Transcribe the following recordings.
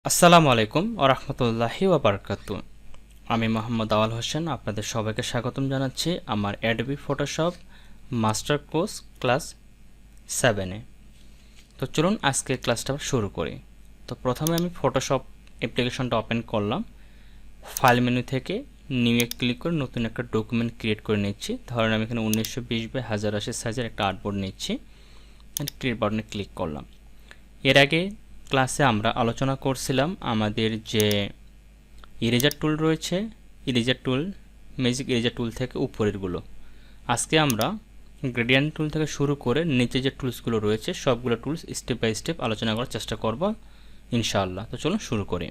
আসসালামু আলাইকুম ওয়া রাহমাতুল্লাহি ওয়া বারাকাতুহু। আমি মোহাম্মদ আওয়াল হোসেন, আপনাদের সবাইকে স্বাগতম জানাচ্ছি আমার Adobe Photoshop master course class 7-এ। তো চলুন আজকে ক্লাসটা শুরু করি। তো প্রথমে আমি ফটোশপ অ্যাপ্লিকেশনটা ওপেন করলাম। ফাইল মেনু থেকে নিউ এ ক্লিক করে নতুন একটা ডকুমেন্ট ক্রিয়েট করে নিচ্ছি। ধরেন আমি এখানে 1920x1080 সাইজের একটা আর্টবোর্ড নিচ্ছি। ক্রিয়েট বাটনে ক্লিক করলাম। এর আগে ক্লাসে আমরা আলোচনা করছিলাম আমাদের যে ইরেজার টুল রয়েছে, ইরেজার টুল, ম্যাজিক ইরেজার টুল থেকে উপরেরগুলো। আজকে আমরা গ্রেডিয়েন্ট টুল থেকে শুরু করে নিচে যে টুলসগুলো রয়েছে সবগুলো টুলস স্টেপ বাই স্টেপ আলোচনা করার চেষ্টা করব ইনশাআল্লাহ। তো চলুন শুরু করি।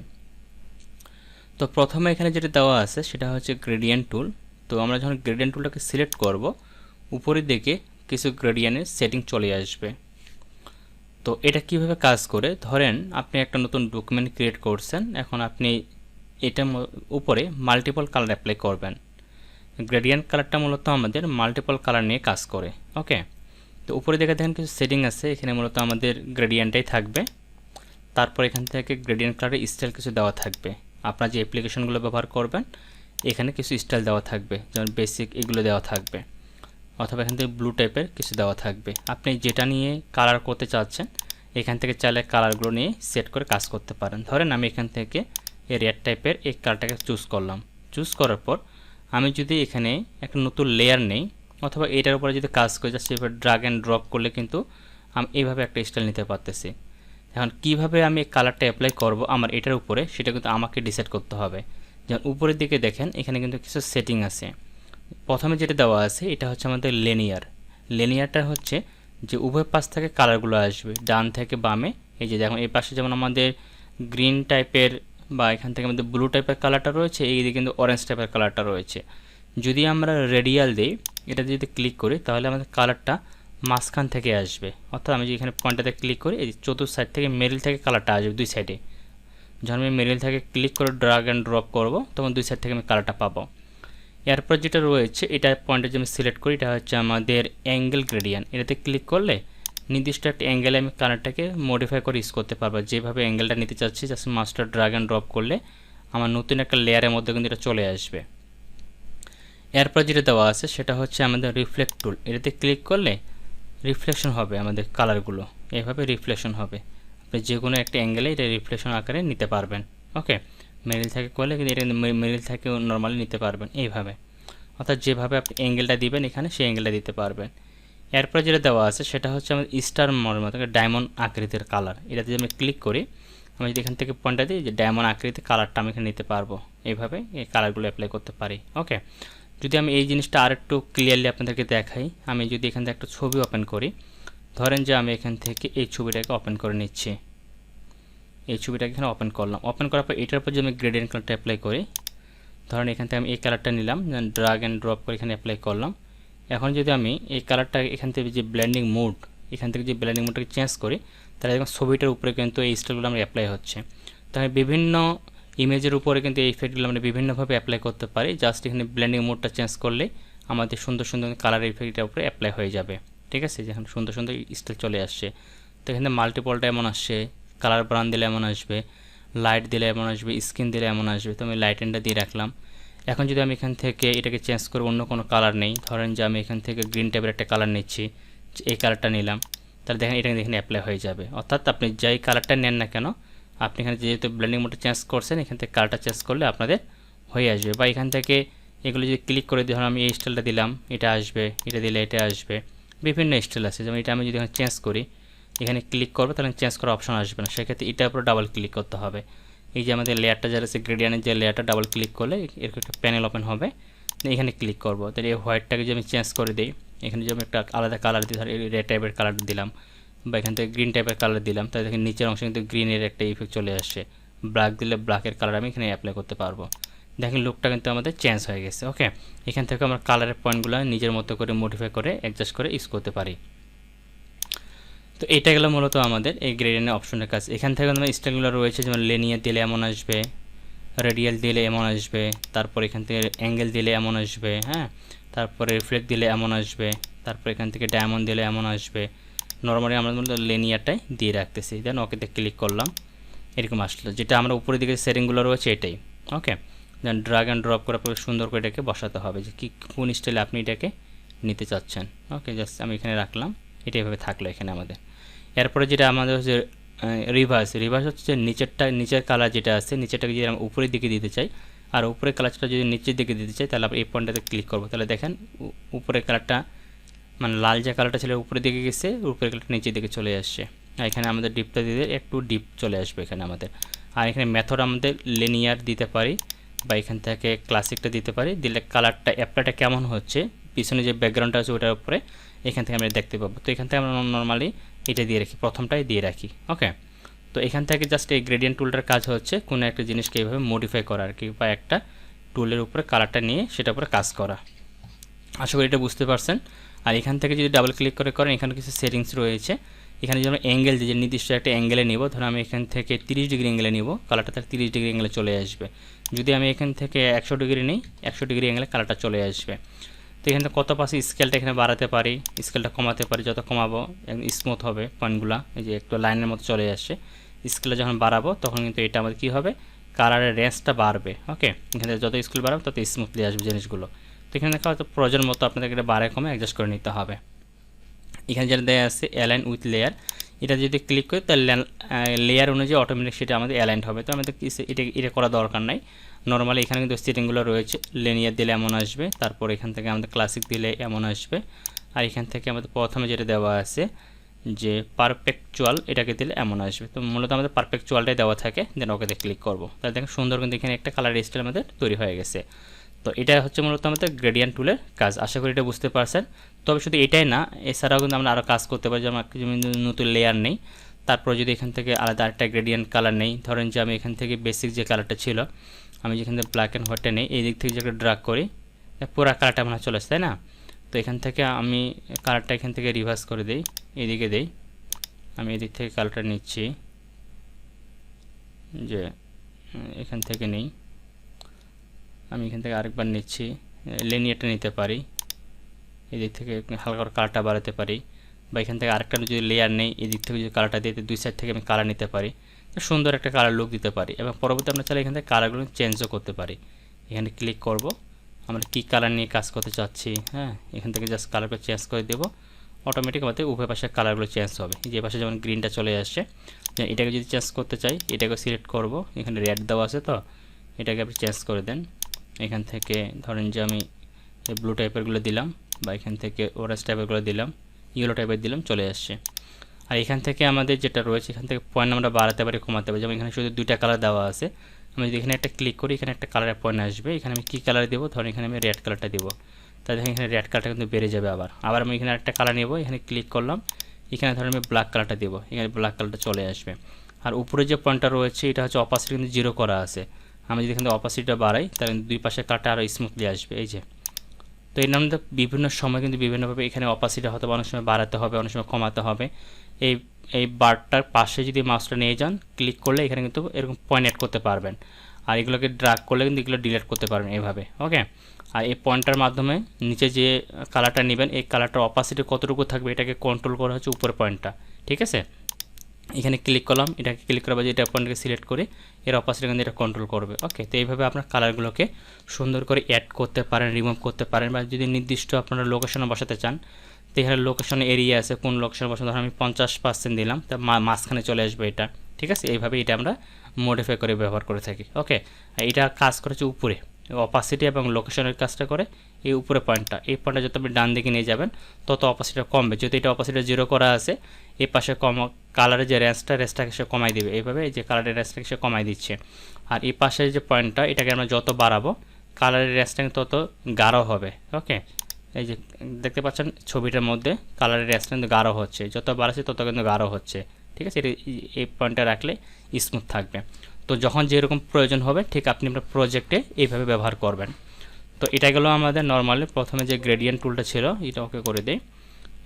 তো প্রথমে এখানে যেটা দেওয়া আছে সেটা হচ্ছে গ্রেডিয়েন্ট টুল। তো আমরা যখন গ্রেডিয়েন্ট টুলটাকে সিলেক্ট করব, উপরের দিকে কিছু গ্রেডিয়েন্টের সেটিং চলে আসবে। তো এটা কিভাবে কাজ করে, ধরেন আপনি একটা নতুন ডকুমেন্ট ক্রিয়েট করছেন, এখন আপনি এটার উপরে মাল্টিপল কালার অ্যাপ্লাই করবেন। গ্রেডিয়েন্ট কালারটা মূলত আমাদের মাল্টিপল কালার নিয়ে কাজ করে। ওকে, তো উপরে দেখে দেখেন কিছু সেটিং আছে, এখানে মূলত আমাদের গ্রেডিয়েন্টটাই থাকবে। তারপর এখান থেকে গ্রেডিয়েন্ট কালারের স্টাইল কিছু দেওয়া থাকবে। আপনার যে অ্যাপ্লিকেশনগুলো ব্যবহার করবেন এখানে কিছু স্টাইল দেওয়া থাকবে, যেমন বেসিক এগুলো দেওয়া থাকবে, অথবা এখান থেকে ব্লু টাইপের কিছু দেওয়া থাকবে। আপনি যেটা নিয়ে কালার করতে চাচ্ছেন এখান থেকে চাইলে কালারগুলো নিয়ে সেট করে কাজ করতে পারেন। ধরেন আমি এখান থেকে এই রেড টাইপের এই কালারটাকে চুজ করলাম। চুজ করার পর আমি যদি এখানে একটা নতুন লেয়ার নেই অথবা এটার উপরে যদি কাজ করে জাস্ট এবার ড্রাগ অ্যান্ড ড্রপ করলে কিন্তু আমি এইভাবে একটা স্টাইল নিতে পারতেছি। এখন কিভাবে আমি এই কালারটা অ্যাপ্লাই করব আমার এটার উপরে সেটা কিন্তু আমাকে ডিসাইড করতে হবে। যেমন উপরের দিকে দেখেন এখানে কিন্তু কিছু সেটিং আছে। প্রথমে যেটা দেওয়া আছে এটা হচ্ছে আমাদের লেনিয়ার। লেনিয়ারটা হচ্ছে যে উভয় পাশ থেকে কালারগুলো আসবে, ডান থেকে বামে। এই যে দেখুন এই পাশে যেমন আমাদের গ্রিন টাইপের বা এখান থেকে আমাদের ব্লু টাইপের কালারটা রয়েছে, এই দিকে কিন্তু অরেঞ্জ টাইপের কালারটা রয়েছে। যদি আমরা রেডিয়াল দিই, এটা যদি ক্লিক করি তাহলে আমাদের কালারটা মাঝখান থেকে আসবে। অর্থাৎ আমি যদি এখানে পয়েন্টটাতে ক্লিক করি এই চতুর্থ সাইড থেকে মেরিল থেকে কালারটা আসবে দুই সাইডে। যখন আমি মেরিল থেকে ক্লিক করে ড্রাগ অ্যান্ড ড্রপ করব তখন দুই সাইড থেকে আমি কালারটা পাবো। এরপর যেটা রয়েছে এটা পয়েন্টে যে আমি সিলেক্ট করি এটা হচ্ছে আমাদের অ্যাঙ্গেল গ্রেডিয়েন্ট। এটাতে ক্লিক করলে নির্দিষ্ট একটা অ্যাঙ্গেলে আমি কালারটাকে মডিফাই করে ইউজ করতে পারবো। যেভাবে অ্যাঙ্গেলটা নিতে চাচ্ছি just master drug and drop করলে আমার নতুন একটা লেয়ারের মধ্যে কিন্তু এটা চলে আসবে। এরপর যেটা দেওয়া আছে সেটা হচ্ছে আমাদের রিফ্লেক্ট টুল। এটাতে ক্লিক করলে রিফ্লেকশন হবে আমাদের কালারগুলো, এইভাবে রিফ্লেকশন হবে। আপনি যে কোনো একটা অ্যাঙ্গেলে এটা রিফ্লেকশন আকারে নিতে পারবেন। ওকে, মেরিল থেকে করলে কিন্তু এটা মেরিল থেকে নর্মালি নিতে পারবেন এইভাবে। অর্থাৎ যেভাবে আপনি অ্যাঙ্গেলটা দিবেন এখানে সেই অ্যাঙ্গেলটা দিতে পারবেন। এরপর যেটা দেওয়া আছে সেটা হচ্ছে আমাদের স্টার মডেল মতো ডায়মন্ড আকৃতির কালার। এটাতে যদি আমি ক্লিক করি, আমি যদি এখান থেকে পয়েন্টটা দিই যে ডায়মন্ড আকৃতির কালারটা আমি এখানে নিতে পারবো, এইভাবে এই কালারগুলো অ্যাপ্লাই করতে পারি। ওকে, যদি আমি এই জিনিসটা আর একটু ক্লিয়ারলি আপনাদেরকে দেখাই, আমি যদি এখান থেকে একটা ছবি ওপেন করি, ধরেন যে আমি এখান থেকে এই ছবিটাকে ওপেন করে নিচ্ছি। এই ছবিটাকে এখানে ওপেন করলাম। ওপেন করার পর এটার উপর যদি আমি গ্রেডিয়েন্ট কালারটা অ্যাপ্লাই করি, ধরেন এখান থেকে আমি এই কালারটা নিলাম, ড্রাগ অ্যান্ড ড্রপ করে এখানে অ্যাপ্লাই করলাম। এখন যদি আমি এই কালারটা এখান থেকে যে ব্লেন্ডিং মোড, এখান থেকে যে ব্লেন্ডিং মোডটাকে চেঞ্জ করি তাহলে দেখুন ছবিটার উপরে কিন্তু এই স্টাইলগুলো আমরা অ্যাপ্লাই হচ্ছে। তাহলে বিভিন্ন ইমেজের উপরে কিন্তু এই ইফেক্টগুলো আমরা বিভিন্নভাবে অ্যাপ্লাই করতে পারি। জাস্ট এখানে ব্লেন্ডিং মোডটা চেঞ্জ করলে আমাদের সুন্দর সুন্দর কালার ইফেক্টের উপরে অ্যাপ্লাই হয়ে যাবে। ঠিক আছে, যেখানে সুন্দর সুন্দর স্টাইল চলে আসছে। তো এখানে মাল্টিপলটা এমন আসছে, কালার ব্রাউন দিলে এমন আসবে, লাইট দিলে এমন আসবে, স্কিন দিলে এমন আসবে। তো আমি লাইট এন্ডটা দিয়ে রাখলাম। এখন যদি আমি এখান থেকে এটাকে চেঞ্জ করে অন্য কোনো কালার নেই, ধরেন যে আমি এখান থেকে গ্রিন টাইপের একটা কালার নিচ্ছি, এই কালারটা নিলাম, তাহলে দেখেন এটা এখানে অ্যাপ্লাই হয়ে যাবে। অর্থাৎ আপনি যেই কালারটা নেন না কেন, আপনি এখানে যেহেতু ব্লেন্ডিং মোডটা চেঞ্জ করছেন এখান থেকে কালারটা চেঞ্জ করলে আপনাদের হয়ে আসবে। বা এখান থেকে এগুলো যদি ক্লিক করে দিই, ধরুন আমি এই স্টাইলটা দিলাম, এটা আসবে, এটা দিলে এটা আসবে। বিভিন্ন স্টাইল আছে, যেমন এটা আমি যদি এখানে চেঞ্জ করি, এখানে ক্লিক করবো তাহলে চেঞ্জ করার অপশন আসবে না, সেক্ষেত্রে এটার উপরে ডাবল ক্লিক করতে হবে। এই যে আমাদের লেয়ারটা যারা আছে গ্রেডিয়েন্টের যে লেয়ারটা, ডাবল ক্লিক করলে এরকম একটা প্যানেল ওপেন হবে। এখানে ক্লিক করবো, তাহলে এই হোয়াইটটাকে যদি আমি চেঞ্জ করে দিই, এখানে যদি আমি একটা আলাদা কালার দিই, ধর রেড টাইপের কালার দিলাম বা এখান থেকে গ্রিন টাইপের কালার দিলাম, তাহলে দেখেন নিচের অংশে কিন্তু গ্রিনের একটা ইফেক্ট চলে আসছে। ব্ল্যাক দিলে ব্ল্যাকের কালার আমি এখানে অ্যাপ্লাই করতে পারবো। দেখেন লুকটা কিন্তু আমাদের চেঞ্জ হয়ে গেছে। ওকে, এখান থেকে আমরা কালারের পয়েন্টগুলো নিজের মতো করে মডিফাই করে অ্যাডজাস্ট করে ইউজ করতে পারি। তো এটা গেল মূলত আমাদের এই গ্রেডিয়েন্টের অপশনের কাজ। এখান থেকে আমাদের স্টাইলগুলো রয়েছে, যেমন লিনিয়ার দিলে এমন আসবে, রেডিয়াল দিলে এমন আসবে, তারপর এখান থেকে অ্যাঙ্গেল দিলে এমন আসবে, হ্যাঁ, তারপরে রিফ্লেক্ট দিলে এমন আসবে, তারপর এখান থেকে ডায়মন্ড দিলে এমন আসবে। নর্মালি আমরা লিনিয়ারটাই দিয়ে রাখতেছি, দেন ওকেতে ক্লিক করলাম। এরকম আসলো, যেটা আমরা উপরের দিকে সেটিংগুলো রয়েছে এটাই। ওকে, দেন ড্রাগ অ্যান্ড ড্রপ করার পরে সুন্দর করে এটাকে বসাতে হবে যে কি কোন স্টাইলে আপনি এটাকে নিতে চাচ্ছেন। ওকে, জাস্ট আমি এখানে রাখলাম, এটা এভাবে থাকলো এখানে আমাদের। এরপরে যেটা আমাদের হচ্ছে রিভার্স হচ্ছে যে নিচের কালার যেটা আছে, নিচেরটাকে যদি আমরা উপরের দিকে দিতে চাই আর উপরের কালারটা যদি নিচের দিকে দিতে চাই, তাহলে আমরা এই পয়েন্টটাতে ক্লিক করবো। তাহলে দেখেন উপরের কালারটা মানে লাল যে কালারটা ছিল উপরের দিকে গেছে, উপরের কালারটা নিচের দিকে চলে আসছে। আর এখানে আমাদের ডিপটা দিতে একটু ডিপ চলে আসবে এখানে আমাদের। আর এখানে মেথড আমাদের লিনিয়ার দিতে পারি বা এখান থেকে ক্লাসিকটা দিতে পারি, দিলে কালারটা অ্যাপ্লাইটা কেমন হচ্ছে পিছনে যে ব্যাকগ্রাউন্ডটা আছে ওটার উপরে এখান থেকে আমরা দেখতে পাবো। তো এখান থেকে আমরা নর্মালি এটা দিয়ে রাখি, প্রথমটাই দিয়ে রাখি। ওকে, তো এখান থেকে জাস্ট এই গ্রেডিয়েন্ট টুলটার কাজ হচ্ছে কোনো একটা জিনিসকে এইভাবে মডিফাই করা আর কি, বা একটা টুলের উপরে কালারটা নিয়ে সেটার উপরে কাজ করা। আশা করি এটা বুঝতে পারছেন। আর এখান থেকে যদি ডাবল ক্লিক করে করেন, এখানে কিছু সেটিংস রয়েছে। এখানে যদি আমরা অ্যাঙ্গেল যে নির্দিষ্ট একটা অ্যাঙ্গেলে নিব, ধরুন আমি এখান থেকে 30 ডিগ্রি অ্যাঙ্গেলে নিব, কালারটা তার 30 ডিগ্রি অ্যাঙ্গেলে চলে আসবে। যদি আমি এখান থেকে 100 ডিগ্রি নিই, 100 ডিগ্রি অ্যাঙ্গেলে কালারটা চলে আসবে। তো এখানে কত পাশে স্কেলটা এখানে বাড়াতে পারি, স্কেলটা কমাতে পারি, যত কমাবো স্মুথ হবে পয়েন্টগুলো, এই যে একটু লাইনের মতো চলে আসছে। স্কেলটা যখন বাড়াবো তখন কিন্তু এটা আমাদের কী হবে, কালারের রেঞ্জটা বাড়বে। ওকে, এখানে যত স্কেল বাড়াবো তত স্মুথলি আসবে জিনিসগুলো। তো এখানে দেখা হয়তো প্রয়োজন মতো আপনাদেরকে এটা বাড়ায় কমে অ্যাডজাস্ট করে নিতে হবে। এখানে যেটা দেওয়া আছে অ্যালাইন উইথ লেয়ার, এটা যদি ক্লিক করি তাহলে লেয়ার অনুযায়ী অটোমেটিক সেটা আমাদের অ্যালাইন্ড হবে। তো আমাদের এটা করা দরকার নাই। নর্মালি এখানে কিন্তু সেটিংগুলো রয়েছে, লিনিয়ার দিলে এমন আসবে, তারপর এখান থেকে আমাদের ক্লাসিক দিলে এমন আসবে। আর এখান থেকে আমাদের প্রথমে যেটা দেওয়া আছে যে পারফেকচুয়াল, এটাকে দিলে এমন আসবে। তো মূলত আমাদের পারফেকচুয়ালটাই দেওয়া থাকে, দেন ওকেতে ক্লিক করবো। তাহলে দেখেন সুন্দর কিন্তু এখানে একটা কালার স্টাইল আমাদের তৈরি হয়ে গেছে। তো এটা হচ্ছে মূলত আমাদের গ্রেডিয়েন্ট টুলের কাজ। আশা করি এটা বুঝতে পারছেন। তবে শুধু এটাই না, এছাড়াও কিন্তু আমরা আরও কাজ করতে পারি। যেমন নতুন লেয়ার নেই, তারপর যদি এখান থেকে আলাদা আরেকটা গ্রেডিয়েন্ট কালার নেই, ধরেন যে আমি এখান থেকে বেসিক যে কালারটা ছিল, আমি যেখান থেকে ব্ল্যাক অ্যান্ড হোয়াইটটা নেই, এই দিক থেকে যে ড্রাগ করি পুরো কালারটা মনে চলে আসে, তাই না? তো এখান থেকে আমি কালারটা এখান থেকে রিভার্স করে দিই, এদিকে দিই। আমি এদিক থেকে কালারটা নিচ্ছি, যে এখান থেকে নেই, আমি এখান থেকে আরেকবার নিচ্ছি, লিনিয়ারটা নিতে পারি, এদিক থেকে হালকা করে কালারটা বাড়াতে পারি, বা এখান থেকে আরেকটা যদি লেয়ার নেই, এদিক থেকে যদি কালারটা দিতে দুই সাইড থেকে আমি কালার নিতে পারি, সুন্দর একটা কালার লুক দিতে পারি। এবং পরবর্তী আমরা চাইলে এখান থেকে কালারগুলো চেঞ্জও করতে পারি। এখানে ক্লিক করব, আমরা কী কালার নিয়ে কাজ করতে চাচ্ছি, হ্যাঁ, এখান থেকে জাস্ট কালারটা চেঞ্জ করে দেবো, অটোমেটিক আমাদের উভয় পাশে কালারগুলো চেঞ্জ হবে। যে পাশে যেমন গ্রিনটা চলে আসছে, এটাকে যদি চেঞ্জ করতে চাই এটাকে সিলেক্ট করব, এখানে রেড দেওয়া আছে, তো এটাকে আপনি চেঞ্জ করে দেন। এখান থেকে ধরেন যে আমি ব্লু টাইপেরগুলো দিলাম, বা এখান থেকে অরেঞ্জ টাইপেরগুলো দিলাম, ইয়েলো টাইপের দিলাম, চলে আসছে। আর এখান থেকে আমাদের যেটা রয়েছে, এখান থেকে পয়েন্ট আমরা বাড়াতে পারি, কমাতে পারি। যেমন এখানে শুধু দুইটা কালার দেওয়া আছে, আমি যদি এখানে একটা ক্লিক করি, এখানে একটা কালারের পয়েন্ট আসবে। এখানে আমি কী কালার দেবো, ধরেন এখানে আমি রেড কালারটা দেবো, তাহলে দেখেন এখানে রেড কালারটা কিন্তু বেড়ে যাবে। আবার আমি এখানে একটা কালার নেব, এখানে ক্লিক করলাম, এখানে ধরেন আমি ব্ল্যাক কালারটা দেবো, এখানে ব্ল্যাক কালারটা চলে আসবে। আর উপরে যে পয়েন্টটা রয়েছে এটা হচ্ছে অপাসিটি কিন্তু 0 করা আছে। আমি যদি এখানে অপাসিটিটা বাড়াই, তাহলে দুই পাশে কালারটা আরও স্মুথলি আসবে, এই যে। তো এই নামটা বিভিন্ন সময় কিন্তু বিভিন্নভাবে এখানে অপাসিটি হয়তো অনেক সময় বাড়াতে হবে, অনেক সময় কমাতে হবে। এই বারটার পাশে যদি মাউসটা নিয়ে যান, ক্লিক করলে এখানে কিন্তু এরকম পয়েন্ট অ্যাড করতে পারবেন। আর এগুলোকে ড্র্যাগ করলে কিন্তু এগুলো ডিলিট করতে পারবেন এইভাবে। ওকে, আর এই পয়েন্টার মাধ্যমে নিচে যে কালারটা নেবেন, এই কালারটার অপাসিটি কতটুকু থাকবে এটাকে কন্ট্রোল করা হচ্ছে উপরের পয়েন্টটা, ঠিক আছে? এখানে ক্লিক করলাম, এটাকে ক্লিক করার পর এটা পয়েন্টকে সিলেক্ট করে এর অপাসিটি কিন্তু এটা কন্ট্রোল করবে। ওকে, তো এইভাবে আপনার কালারগুলোকে সুন্দর করে অ্যাড করতে পারেন, রিমুভ করতে পারেন, বা যদি নির্দিষ্ট আপনারা লোকেশনে বসাতে চান, তো এখানে লোকেশন এরিয়া আছে, কোন লোকেশনে বসানো, ধরুন আমি 50% দিলাম, তা মাঝখানে চলে আসবে এটা, ঠিক আছে? এইভাবে এটা আমরা মডিফাই করে ব্যবহার করে থাকি। ওকে, এটা কাজ করেছে উপরে, অপাসিটি এবং লোকেশনের কাজটা করে এই উপরে পয়েন্টটা, এই পয়েন্টটা যত আপনি ডান দিকে নিয়ে যাবেন তত অপাসিটিটা কমবে। যদি এটা অপাসিটি 0 করা আছে, এই পাশে কালারের যে রেঞ্জটাকে সে কমাই দেবে, এইভাবে এই যে কালারের রেঞ্জটাকে সে কমাই দিচ্ছে। আর এই পাশের যে পয়েন্টটা, এটাকে আমরা যত বাড়াবো কালারের রেঞ্জটা তত গাঢ় হবে। ওকে, এই যে দেখতে পাচ্ছেন ছবিটার মধ্যে কালারের রেঞ্জটা কিন্তু গাঢ় হচ্ছে, যত বাড়াচ্ছে তত কিন্তু গাঢ় হচ্ছে, ঠিক আছে? এই পয়েন্টটা রাখলে স্মুথ থাকবে। তো যখন যেরকম প্রয়োজন হবে ঠিক আপনি আপনার প্রজেক্টে এইভাবে ব্যবহার করবেন। তো এটা গেল আমাদের নর্মালি প্রথমে যে গ্রেডিয়েন্ট টুলটা ছিল, এটা ওকে করে দেই।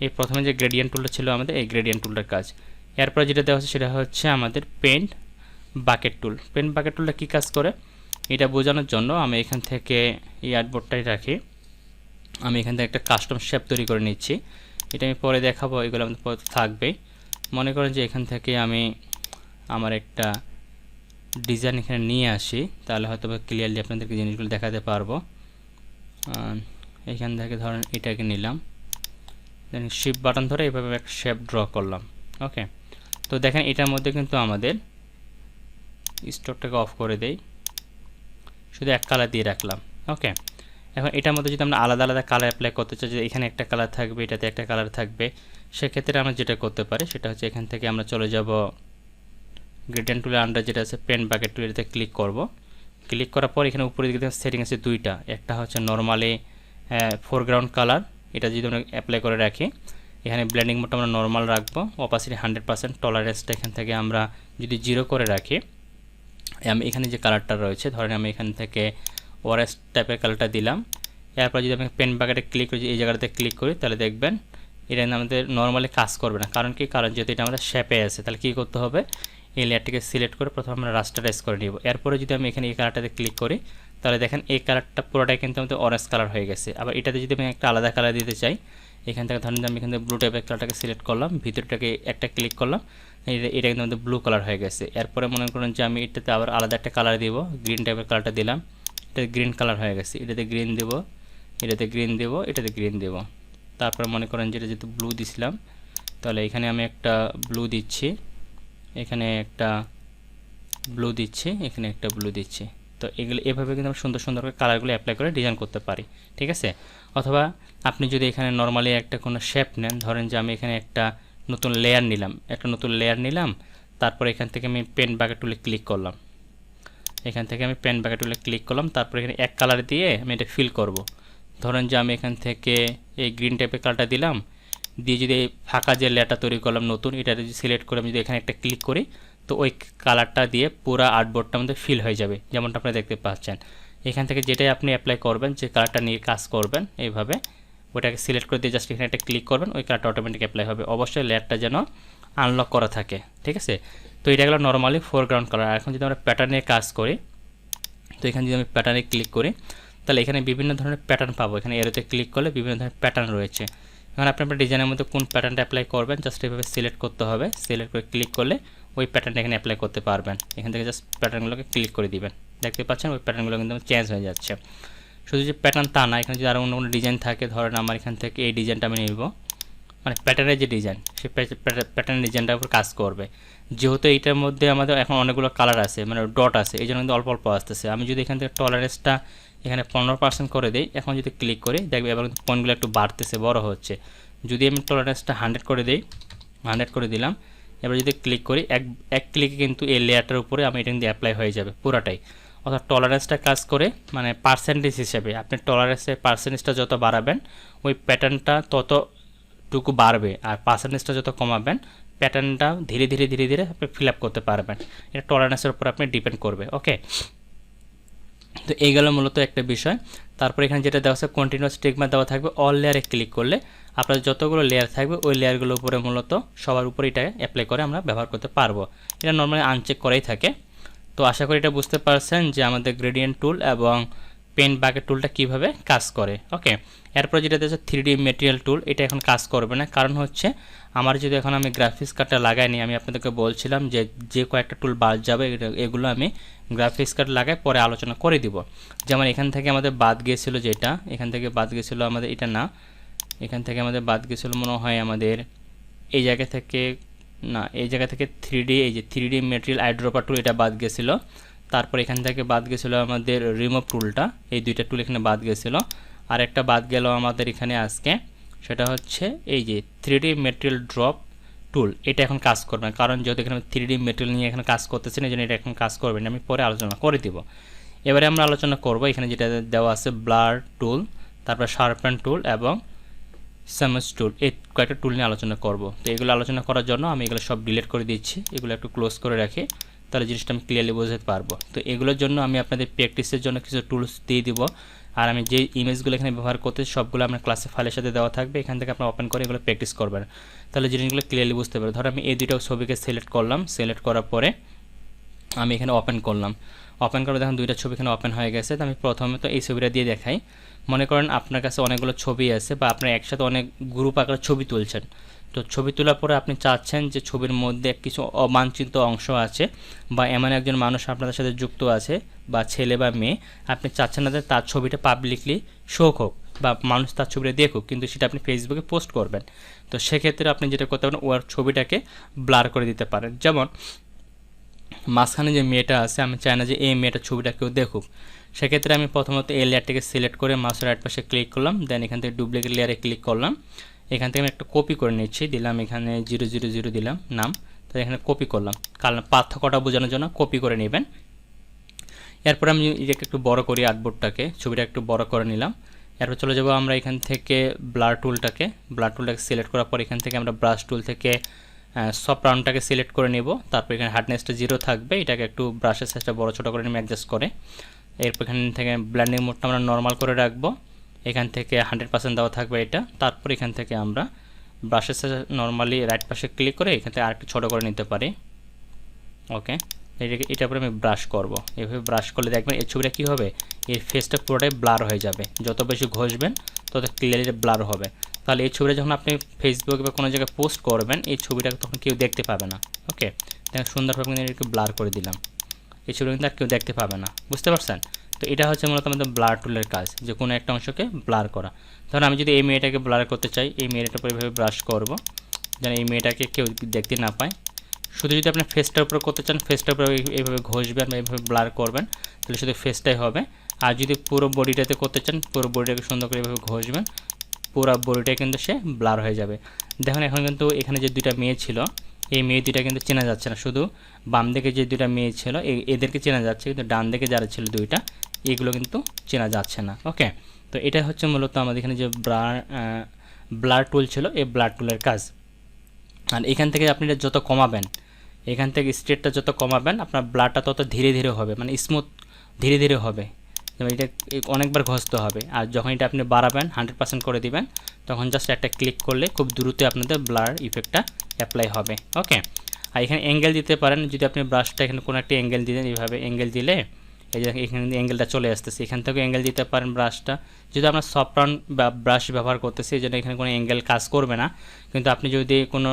এই প্রথমে যে গ্রেডিয়েন্ট টুলটা ছিল আমাদের, এই গ্রেডিয়েন্ট টুলটার কাজ। এরপরে যেটা দেওয়া হচ্ছে সেটা হচ্ছে আমাদের paint bucket tool. Paint bucket টুলটা কী কাজ করে এটা বোঝানোর জন্য আমি এখান থেকে এই আর্টবোর্ডটাই রাখি, আমি এখান থেকে একটা কাস্টম শেপ তৈরি করে নিচ্ছি। এটা আমি পরে দেখাবো, এগুলো আমাদের পরে থাকবেই। মনে করেন যে এখান থেকে আমি আমার একটা ডিজাইন এখানে নিয়ে আসি, তাহলে হয়তো ক্লিয়ারলি আপনাদেরকে জিনিসগুলো দেখাতে পারবো। এখান থেকে ধরেন এটাকে নিলাম, দেন শিফট বাটন ধরে এভাবে একটা শেপ ড্র করলাম। ওকে, তো দেখেন এটার মধ্যে কিন্তু আমাদের স্টকটাকে অফ করে দেই, শুধু এক কালার দিয়ে রাখলাম। ওকে, এখন এটার মধ্যে যদি আমরা আলাদা আলাদা কালার অ্যাপ্লাই করতে চাই, যে এখানে একটা কালার থাকবে, এটাতে একটা কালার থাকবে, সেক্ষেত্রে আমরা যেটা করতে পারি সেটা হচ্ছে এখান থেকে আমরা চলে যাব গ্রেডিয়েন্ট টুলের আন্ডার যেটা আছে পেন বাকেট টুল, এটাতে ক্লিক করব। ক্লিক করার পর এখানে উপরে দিকে সেটিং আছে দুইটা, একটা হচ্ছে নর্মালি ফোরগ্রাউন্ড কালার, এটা যদি আমরা অ্যাপ্লাই করে রাখি, এখানে ব্লেন্ডিং মোডটা আমরা নর্মাল রাখবো, অপাসিটি 100%, টলারেন্সটা এখান থেকে আমরা যদি 0 করে রাখি, আমি এখানে যে কালারটা রয়েছে ধরেন আমি এখান থেকে অরেঞ্জ টাইপের কালারটা দিলাম। এরপর যদি আমি পেন বাকেটে ক্লিক করি, এই জায়গাটাতে ক্লিক করি, তাহলে দেখবেন এটা আমাদের নর্মালি কাজ করবে না। কারণ কি? কারণ যেহেতু এটা আমাদের শেপে আছে, তাহলে কী করতে হবে, এই লেয়ারটিকে সিলেক্ট করে প্রথমে আমরা রাস্টারাইজ করে নিব। এরপরে যদি আমি এখানে এই কালারটাতে ক্লিক করি, তাহলে দেখেন এই কালারটা পুরোটাই কিন্তু আমাদের অরেঞ্জ কালার হয়ে গেছে। আবার এটাতে যদি আমি একটা আলাদা কালার দিতে চাই, এখান থেকে ধরেন আমি এখান থেকে ব্লু টাইপের কালারটাকে সিলেক্ট করলাম, ভিতরটাকে একটা ক্লিক করলাম, এটা কিন্তু আমাদের ব্লু কালার হয়ে গেছে। এরপরে মনে করুন যে আমি এটাতে আবার আলাদা একটা কালার দিব, গ্রিন টাইপের কালারটা দিলাম, এটাতে গ্রিন কালার হয়ে গেছে, এটাতে গ্রিন দেব, এটাতে গ্রিন দেব, এটাতে গ্রিন দেব। তারপরে মনে করেন যেটা যেহেতু ব্লু দিছিলাম, তাহলে এখানে আমি একটা ব্লু দিচ্ছি, এখানে একটা ব্লু দিচ্ছি, এখানে একটা ব্লু দিচ্ছি। তো এগুলো এভাবে কিন্তু আমরা সুন্দর সুন্দর করে কালারগুলো অ্যাপ্লাই করে ডিজাইন করতে পারি, ঠিক আছে। অথবা আপনি যদি এখানে নর্মালি একটা কোনো শেপ নেন, ধরেন যে আমি এখানে একটা নতুন লেয়ার নিলাম, তারপর এখান থেকে আমি পেন বাকেট টুলে ক্লিক করলাম, তারপর এখানে এক কালার দিয়ে আমি এটা ফিল করব। ধরেন যে আমি এখান থেকে এই গ্রিন টাইপের কালারটা দিলাম, দিয়ে যদি ফাঁকা যে লেয়ারটা তৈরি করলাম নতুন, এটা যদি সিলেক্ট করে আমি যদি এখানে একটা ক্লিক করি, তো ওই কালারটা দিয়ে পুরো আর্টবোর্ডটা আমাদের ফিল হয়ে যাবে, যেমনটা আপনারা দেখতে পাচ্ছেন। এখান থেকে যেটাই আপনি অ্যাপ্লাই করবেন, যে কালারটা নিয়ে কাজ করবেন, এইভাবে ওটাকে সিলেক্ট করে দিয়ে জাস্ট এখানে একটা ক্লিক করবেন, ওই কালারটা অটোমেটিক অ্যাপ্লাই হবে। অবশ্যই লেয়ারটা যেন আনলক করা থাকে, ঠিক আছে। তো এটা গেলো নর্মালি ফোরগ্রাউন্ড কালার। এখন যদি আমরা প্যাটার্ন নিয়ে কাজ করি, তো এখানে যদি আমি প্যাটার্নে ক্লিক করি, তাহলে এখানে বিভিন্ন ধরনের প্যাটার্ন পাবো। এখানে এরোতে ক্লিক করলে বিভিন্ন ধরনের প্যাটার্ন রয়েছে। এখন আপনি আপনার ডিজাইনের মধ্যে কোন প্যাটার্নটা অ্যাপ্লাই করবেন, জাস্ট এভাবে সিলেক্ট করতে হবে, সিলেক্ট করে ক্লিক করলে ওই প্যাটার্নটা এখানে অ্যাপ্লাই করতে পারবেন। এখান থেকে জাস্ট প্যাটার্নগুলোকে ক্লিক করে দিবেন, দেখতে পাচ্ছেন ওই প্যাটার্নগুলো কিন্তু চেঞ্জ হয়ে যাচ্ছে। শুধু যে প্যাটার্ন তা না, এখানে যদি আরও অন্য কোনো ডিজাইন থাকে, ধরেন আমার এখান থেকে এই ডিজাইনটা আমি নিব, মানে প্যাটার্নের যে ডিজাইন, সেই প্যাটার্ন ডিজাইনটার উপর কাজ করবে। যেহেতু এইটার মধ্যে আমাদের এখন অনেকগুলো কালার আছে, মানে ডট আছে, এই জন্য কিন্তু অল্প অল্প আসতেছে। আমি যদি এখান থেকে টলারেন্সটা এখানে 15% করে দিই, এখন যদি ক্লিক করি, দেখবে এবার কিন্তু পয়েন্টগুলো একটু বাড়তেছে, বড় হচ্ছে। যদি আমি টলারেন্সটা 100 করে দিই, 100 করে দিলাম, এবার যদি ক্লিক করি, এক ক্লিকে কিন্তু এই লেয়ারটার উপরে আমি এটা কিন্তু অ্যাপ্লাই হয়ে যাবে পুরাটাই। অর্থাৎ টলারেন্সটা কাজ করে মানে পার্সেন্টেজ হিসেবে, আপনি টলারেন্সের পার্সেন্টেজটা যত বাড়াবেন, ওই প্যাটার্নটা ততটুকু বাড়বে, আর পার্সেন্টেজটা যত কমাবেন, প্যাটার্নটা ধীরে ধীরে ধীরে ধীরে আপনি ফিল আপ করতে পারবেন। এটা টলারেন্সের উপর আপনি ডিপেন্ড করবে। ওকে, তো এই গেল মূলত একটা বিষয়। তারপর এখানে যেটা দেওয়া আছে কন্টিনিউয়াস টিকমার্ক দেওয়া থাকবে, অল লেয়ারে ক্লিক করলে আপনার যতগুলো লেয়ার থাকবে ওই লেয়ারগুলোর উপরে মূলত সবার উপরে এটা অ্যাপ্লাই করে আমরা ব্যবহার করতে পারবো। এটা নর্মালি আনচেক করেই থাকে। তো আশা করি এটা বুঝতে পারছেন যে আমাদের গ্রেডিয়েন্ট টুল এবং পেন বাকেট টুলটা কিভাবে কাজ করে। ওকে, এরপর যেটা আছে 3D মেটেরিয়াল টুল, এটা এখন কাজ করবে না। কারণ হচ্ছে আমার যদি এখন আমি গ্রাফিক্স কার্ডটা লাগাইনি, আমি আপনাদেরকে বলছিলাম যে কয়েকটা টুল বাদ যাবে, এগুলো আমি গ্রাফিক্স কার্ড লাগাই পরে আলোচনা করে দিব। যেমন এখান থেকে আমাদের বাদ গিয়েছিল, যেটা এখান থেকে বাদ গিয়েছিল আমাদের, এটা না, এখান থেকে আমাদের বাদ গিয়েছিল মনে হয় আমাদের এই জায়গা থেকে, না এই জায়গা থেকে 3D, এই যে 3D মেটেরিয়াল আইড্রপার টুল, এটা বাদ গেছিলো। তারপর এখান থেকে বাদ গেছিলো আমাদের রিমুভ টুলটা, এই দুইটা টুল এখানে বাদ গেছিলো। আর একটা বাদ গেল আমাদের এখানে আজকে, সেটা হচ্ছে এই যে 3D মেটেরিয়াল ড্রপ টুল, এটা এখন কাজ করবে না। কারণ যেহেতু এখানে 3D মেটেরিয়াল নিয়ে এখানে কাজ করতেছি না, এই জন্য এটা এখন কাজ করবে না, আমি পরে আলোচনা করে দিব। এবারে আমরা আলোচনা করব এখানে যেটা দেওয়া আছে ব্লার টুল, তারপর শার্পেন টুল এবং সামস টুল, এই কয়েকটা টুল নিয়ে আলোচনা করব। তো এগুলো আলোচনা করার জন্য আমি এগুলো সব ডিলিট করে দিচ্ছি, এগুলো একটু ক্লোজ করে রাখি, তাহলে জিনিসটা আমি ক্লিয়ারলি বোঝাতে পারবো। তো এগুলোর জন্য আমি আপনাদের প্র্যাকটিসের জন্য কিছু টুলস দিয়ে দিব। আর আমি যে ইমেজগুলো এখানে ব্যবহার করতে, সবগুলো আপনার ক্লাসে ফাইলের সাথে দেওয়া থাকবে, এখান থেকে আপনার ওপেন করে এগুলো প্র্যাকটিস করবেন, তাহলে জিনিসগুলো ক্লিয়ারলি বুঝতে পারবেন। ধরো আমি এই দুটো ছবিকে সিলেক্ট করলাম, সিলেক্ট করার পরে আমি এখানে ওপেন করলাম, ওপেন করে দেখুন দুইটা ছবি এখানে ওপেন হয়ে গেছে। তো আমি প্রথমে তো এই ছবিটা দিয়ে দেখাই। মনে করেন আপনার কাছে অনেকগুলো ছবি আছে, বা আপনার একসাথে অনেক গ্রুপ আকারে ছবি তুলছেন, তো ছবি তোলার পরে আপনি চাচ্ছেন যে ছবির মধ্যে কিছু অবাঞ্ছিত অংশ আছে বা এমন একজন মানুষ আপনাদের সাথে যুক্ত আছে বা ছেলে বা মেয়ে, আপনি চাচ্ছেন না যে তার ছবিটা পাবলিকলি শো হোক বা মানুষ তার ছবিটা দেখুক, কিন্তু সেটা আপনি ফেসবুকে পোস্ট করবেন। তো সেক্ষেত্রে আপনি যেটা করতে পারেন, ওর ছবিটাকে ব্লার করে দিতে পারেন। যেমন মাঝখানে যে মেয়েটা আছে, আমি চাই না যে এই মেয়েটার ছবিটা কেউ দেখুক। সেক্ষেত্রে আমি প্রথমত এই লেয়ারটাকে সিলেক্ট করে মাউসের রাইট পাশে ক্লিক করলাম, দেন এখান থেকে ডুপ্লিকেট লেয়ারে ক্লিক করলাম। এখান থেকে আমি একটা কপি করে নিচ্ছি, দিলাম এখানে 000 দিলাম নাম, তো এখানে কপি করলাম, কারণ পার্থক্যটা বোঝানোর জন্য কপি করে নেবেন। এরপর আমি এটাকে একটু বড় করি, আর্টবোর্ডটাকে, ছবিটা একটু বড় করে নিলাম। এরপর চলে যাব আমরা এখান থেকে ব্লার টুলটাকে সিলেক্ট করার পর এখান থেকে আমরা ব্রাশ টুল থেকে সফট রাউন্ডটাকে সিলেক্ট করে নেব। তারপর এখানে হার্ডনেসটা 0 থাকবে, এটাকে একটু ব্রাশের সাইজটা বড় ছোটো করে নেব অ্যাডজাস্ট করে। এরপর এখান থেকে ব্লেন্ডিং মোডটা আমরা নর্মাল করে রাখবো, এখান থেকে 100% দেওয়া থাকবে এটা। তারপর এখান থেকে আমরা ব্রাশের সাইজ নর্মালি রাইট পাশে ক্লিক করে এখান থেকে আরেকটু ছোটো করে নিতে পারি। ওকে, এটার পরে আমি ব্রাশ করব। এভাবে ব্রাশ করলে দেখবেন এই ছবিটা কী হবে, এই ফেসটা পুরোটাই ব্লার হয়ে যাবে। যত বেশি ঘষবেন তত ক্লিয়ারলি ব্লার হবে। তাহলে এই ছবিটা যখন আপনি ফেসবুক বা কোনো জায়গায় পোস্ট করবেন, এই ছবিটা তখন কেউ দেখতে পাবে না। ওকে, দেখেন সুন্দরভাবে কিন্তু একটু ব্লার করে দিলাম, এই ছবিটা কিন্তু আর কেউ দেখতে পাবে না। বুঝতে পারছেন? তো এটা হচ্ছে মূলত আমাদের ব্লার টুলের কাজ, যে কোনো একটা অংশকে ব্লার করা। ধরুন আমি যদি এই মেয়েটাকে ব্লার করতে চাই, এই মেয়েটার উপর এভাবে ব্রাশ করব যেন এই মেয়েটাকে কেউ দেখতে না পায়। শুধু যদি আপনি ফেসটার উপর করতে চান, ফেসটার উপর এইভাবে ঘষবেন বা এইভাবে ব্লার করবেন, তাহলে শুধু ফেসটাই হবে। আর যদি পুরো বডিটাতে করতে চান, পুরো বডিটাকে সুন্দর করে এইভাবে ঘষবেন, পুরো বডিটা কিন্তু সে ব্লার হয়ে যাবে। দেখুন এখন কিন্তু এখানে যে দুইটা মেয়ে ছিল, এই মেয়ে দুইটা কিন্তু চেনা যাচ্ছে না। শুধু বাম দিকে যে দুইটা মেয়ে ছিল এদেরকে চেনা যাচ্ছে, কিন্তু ডান দিকে যারা ছিল দুইটা, এগুলো কিন্তু চেনা যাচ্ছে না। ওকে, তো এটা হচ্ছে মূলত আমাদের এখানে যে ব্লার টুল ছিল, এই ব্লার টুলের কাজ। আর এখান থেকে আপনি যত কমাবেন, এখান থেকে স্ট্রেটটা যত কমাবেন, আপনার ব্লারটা তত ধীরে ধীরে হবে, মানে স্মুথ ধীরে ধীরে হবে। যেমন এটা অনেকবার ঘষতে হবে। আর যখন এটা আপনি বাড়াবেন, 100% করে দিবেন, তখন জাস্ট একটা ক্লিক করলে খুব দ্রুত আপনাদের ব্লার ইফেক্টটা অ্যাপ্লাই হবে। ওকে, আর এখানে অ্যাঙ্গেল দিতে পারেন, যদি আপনি ব্রাশটা এখানে কোনো একটা অ্যাঙ্গেল দিলেন, এইভাবে অ্যাঙ্গেল দিলে এই যে এখানে অ্যাঙ্গেলটা চলে আসতেছে, এখান থেকে অ্যাঙ্গেল দিতে পারেন ব্রাশটা। যদি আমরা সফট রাউন্ড বা ব্রাশ ব্যবহার করতেছি, এই জন্য এখানে কোনো অ্যাঙ্গেল কাজ করবে না। কিন্তু আপনি যদি কোনো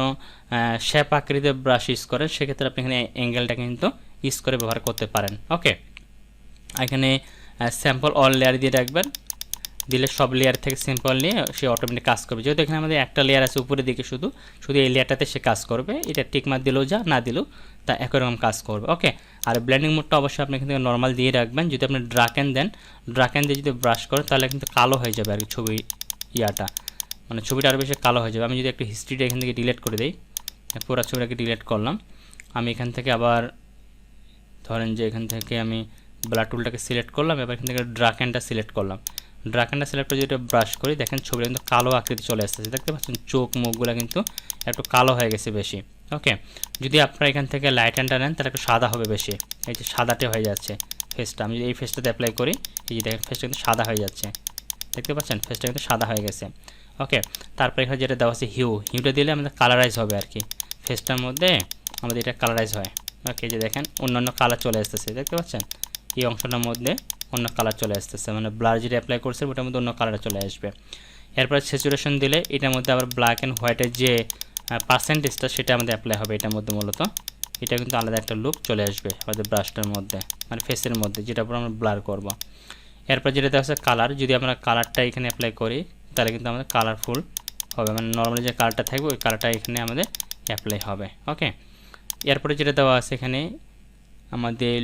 শেপ আকৃতির ব্রাশ ইউজ করেন, সেক্ষেত্রে আপনি এখানে অ্যাঙ্গেলটা কিন্তু ইউজ করে ব্যবহার করতে পারেন। ওকে, এখানে স্যাম্পল অল লেয়ার দিয়ে রাখবেন, দিলে সব লেয়ার থেকে সিম্পল নিয়ে সে অটোমেটিক কাজ করবে। যেহেতু এখানে আমাদের একটা লেয়ার আছে উপরের দিকে, শুধু এই লেয়ারটাতে সে কাজ করবে। এটা টিকমার দিলেও যা, না দিলেও তা একই রকম কাজ করবে। ওকে, আর ব্লেন্ডিং মোডটা অবশ্যই আপনি এখান থেকে নর্মাল দিয়ে রাখবেন। যদি আপনি ড্রাকেন দেন, ড্রাকেন দিয়ে যদি ব্রাশ করেন, তাহলে কিন্তু কালো হয়ে যাবে আর কি ছবি মানে ছবিটা আরও বেশি কালো হয়ে যাবে। আমি যদি একটু হিস্ট্রিটা এখান থেকে ডিলিট করে দিই, পুরো ছবিটাকে ডিলিট করলাম। আমি এখান থেকে আবার ধরেন যে এখান থেকে আমি ব্লার টুলটাকে সিলেক্ট করলাম, এবার এখান থেকে ড্রাকেনটা সিলেক্ট করলাম। ড্রাকেনটা সিলেক্ট করে যদি ব্রাশ করি, দেখেন ছবিটা কিন্তু কালো আকৃতি চলে আসতেছে, দেখতে পাচ্ছেন চোখ মুখগুলো কিন্তু একটু কালো হয়ে গেছে বেশি। ওকে, যদি আপনারা এখান থেকে লাইট অ্যান্ডটা নেন, তাহলে একটু সাদা হবে বেশি, এই যে সাদাটে হয়ে যাচ্ছে ফেসটা। আমি যদি এই ফেসটাতে অ্যাপ্লাই করি, এই যে দেখেন ফেসটা কিন্তু সাদা হয়ে যাচ্ছে, দেখতে পাচ্ছেন ফেসটা কিন্তু সাদা হয়ে গেছে। ওকে, তারপর এখানে যেটা দেওয়া আছে হিউটা দিলে আমাদের কালারাইজ হবে আর কি, ফেসটার মধ্যে আমাদের এটা কালারাইজ হয়। ওকে, যে দেখেন অন্যান্য কালার চলে আসতেছে, দেখতে পাচ্ছেন এই অংশটার মধ্যে অন্য কালার চলে আসতেছে, মানে ব্লার যেটা অ্যাপ্লাই করছে ওটার মধ্যে অন্য কালার চলে আসবে। এরপর স্যাচুরেশন দিলে এটার মধ্যে আবার ব্ল্যাক অ্যান্ড হোয়াইটের যে পার্সেন্টেজটা, সেটা আমাদের অ্যাপ্লাই হবে এটার মধ্যে মূলত। এটা কিন্তু আলাদা একটা লুক চলে আসবে আমাদের ব্রাশটার মধ্যে, মানে ফেসের মধ্যে, যেটার উপর আমরা ব্লার করব। এরপর যেটা দেওয়া আছে কালার, যদি আমরা কালারটা এখানে অ্যাপ্লাই করি, তাহলে কিন্তু আমাদের কালারফুল হবে, মানে নর্মালি যে কালারটা থাকবে ওই কালারটা এখানে আমাদের অ্যাপ্লাই হবে। ওকে, এরপরে যেটা দেওয়া আছে এখানে আমাদের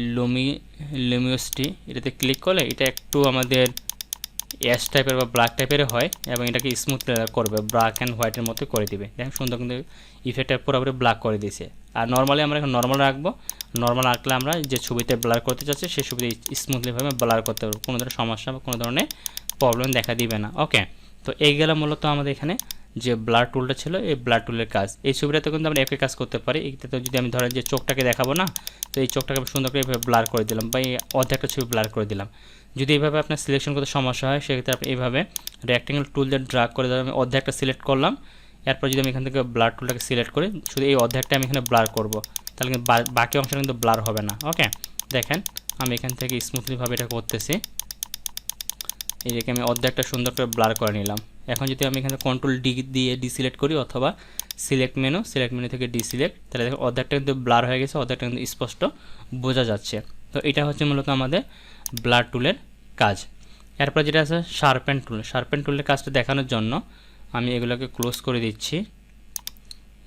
লুমিওসিটি, এটাতে ক্লিক করলে এটা একটু আমাদের অ্যাশ টাইপের বা ব্ল্যাক টাইপের হয়, এবং এটাকে স্মুথ করবে, ব্ল্যাক অ্যান্ড হোয়াইটের মতো করে দিবে। দেখেন সুন্দর কিন্তু ইফেক্টটা পুরোপুরি ব্ল্যাক করে দিয়েছে। আর নর্মালি আমরা এখন নর্মাল রাখবো, নর্মাল রাখলে আমরা যে ছবিতে ব্লার করতে চাচ্ছি সেই ছবিতে স্মুথলিভাবে ব্লার করতে পারবো, কোনো ধরনের সমস্যা বা কোনো ধরনের প্রবলেম দেখা দিবে না। ওকে, তো এই গেল মূলত আমাদের এখানে যে ব্লার টুলটা ছিল, এই ব্লার টুলের কাজ। এই ছবিটাতে কিন্তু আমরা একই কাজ করতে পারি। এটাতে যদি আমি ধরেন যে চোখটাকে দেখাবো না, তো এই চোখটাকে সুন্দর করে এইভাবে ব্লার করে দিলাম, বা এই অর্ধেকটা ছবি ব্লার করে দিলাম। যদি এইভাবে আপনার সিলেকশন করতে সমস্যা হয়, সেক্ষেত্রে আপনি এইভাবে রেক্টেঙ্গেল টুল দিয়ে ড্রাগ করে আমি অর্ধেকটা সিলেক্ট করলাম। এরপর যদি আমি এখান থেকে ব্লার টুলটাকে সিলেক্ট করি, শুধু এই অর্ধেকটা আমি এখানে ব্লার করব, তাহলে কিন্তু বাকি অংশটা কিন্তু ব্লার হবে না। ওকে, দেখেন আমি এখান থেকে স্মুথলিভাবে এটা করতেছি। এইটাকে আমি অর্ধেকটা সুন্দর করে ব্লার করে নিলাম, এখন যদি আমি এখানে কন্ট্রোল ডি দিয়ে ডিসিলেক্ট করি অথবা সিলেক্ট মেনু থেকে ডিসিলেক্ট, তাহলে দেখো অর্ধেকটা কিন্তু ব্লার হয়ে গেছে, অর্ধেকটা কিন্তু স্পষ্ট বোঝা যাচ্ছে। তো এটা হচ্ছে মূলত আমাদের ব্লার টুলের কাজ। এরপর যেটা আছে শার্পেন টুলের কাজটা দেখানোর জন্য আমি এগুলোকে ক্লোজ করে দিচ্ছি,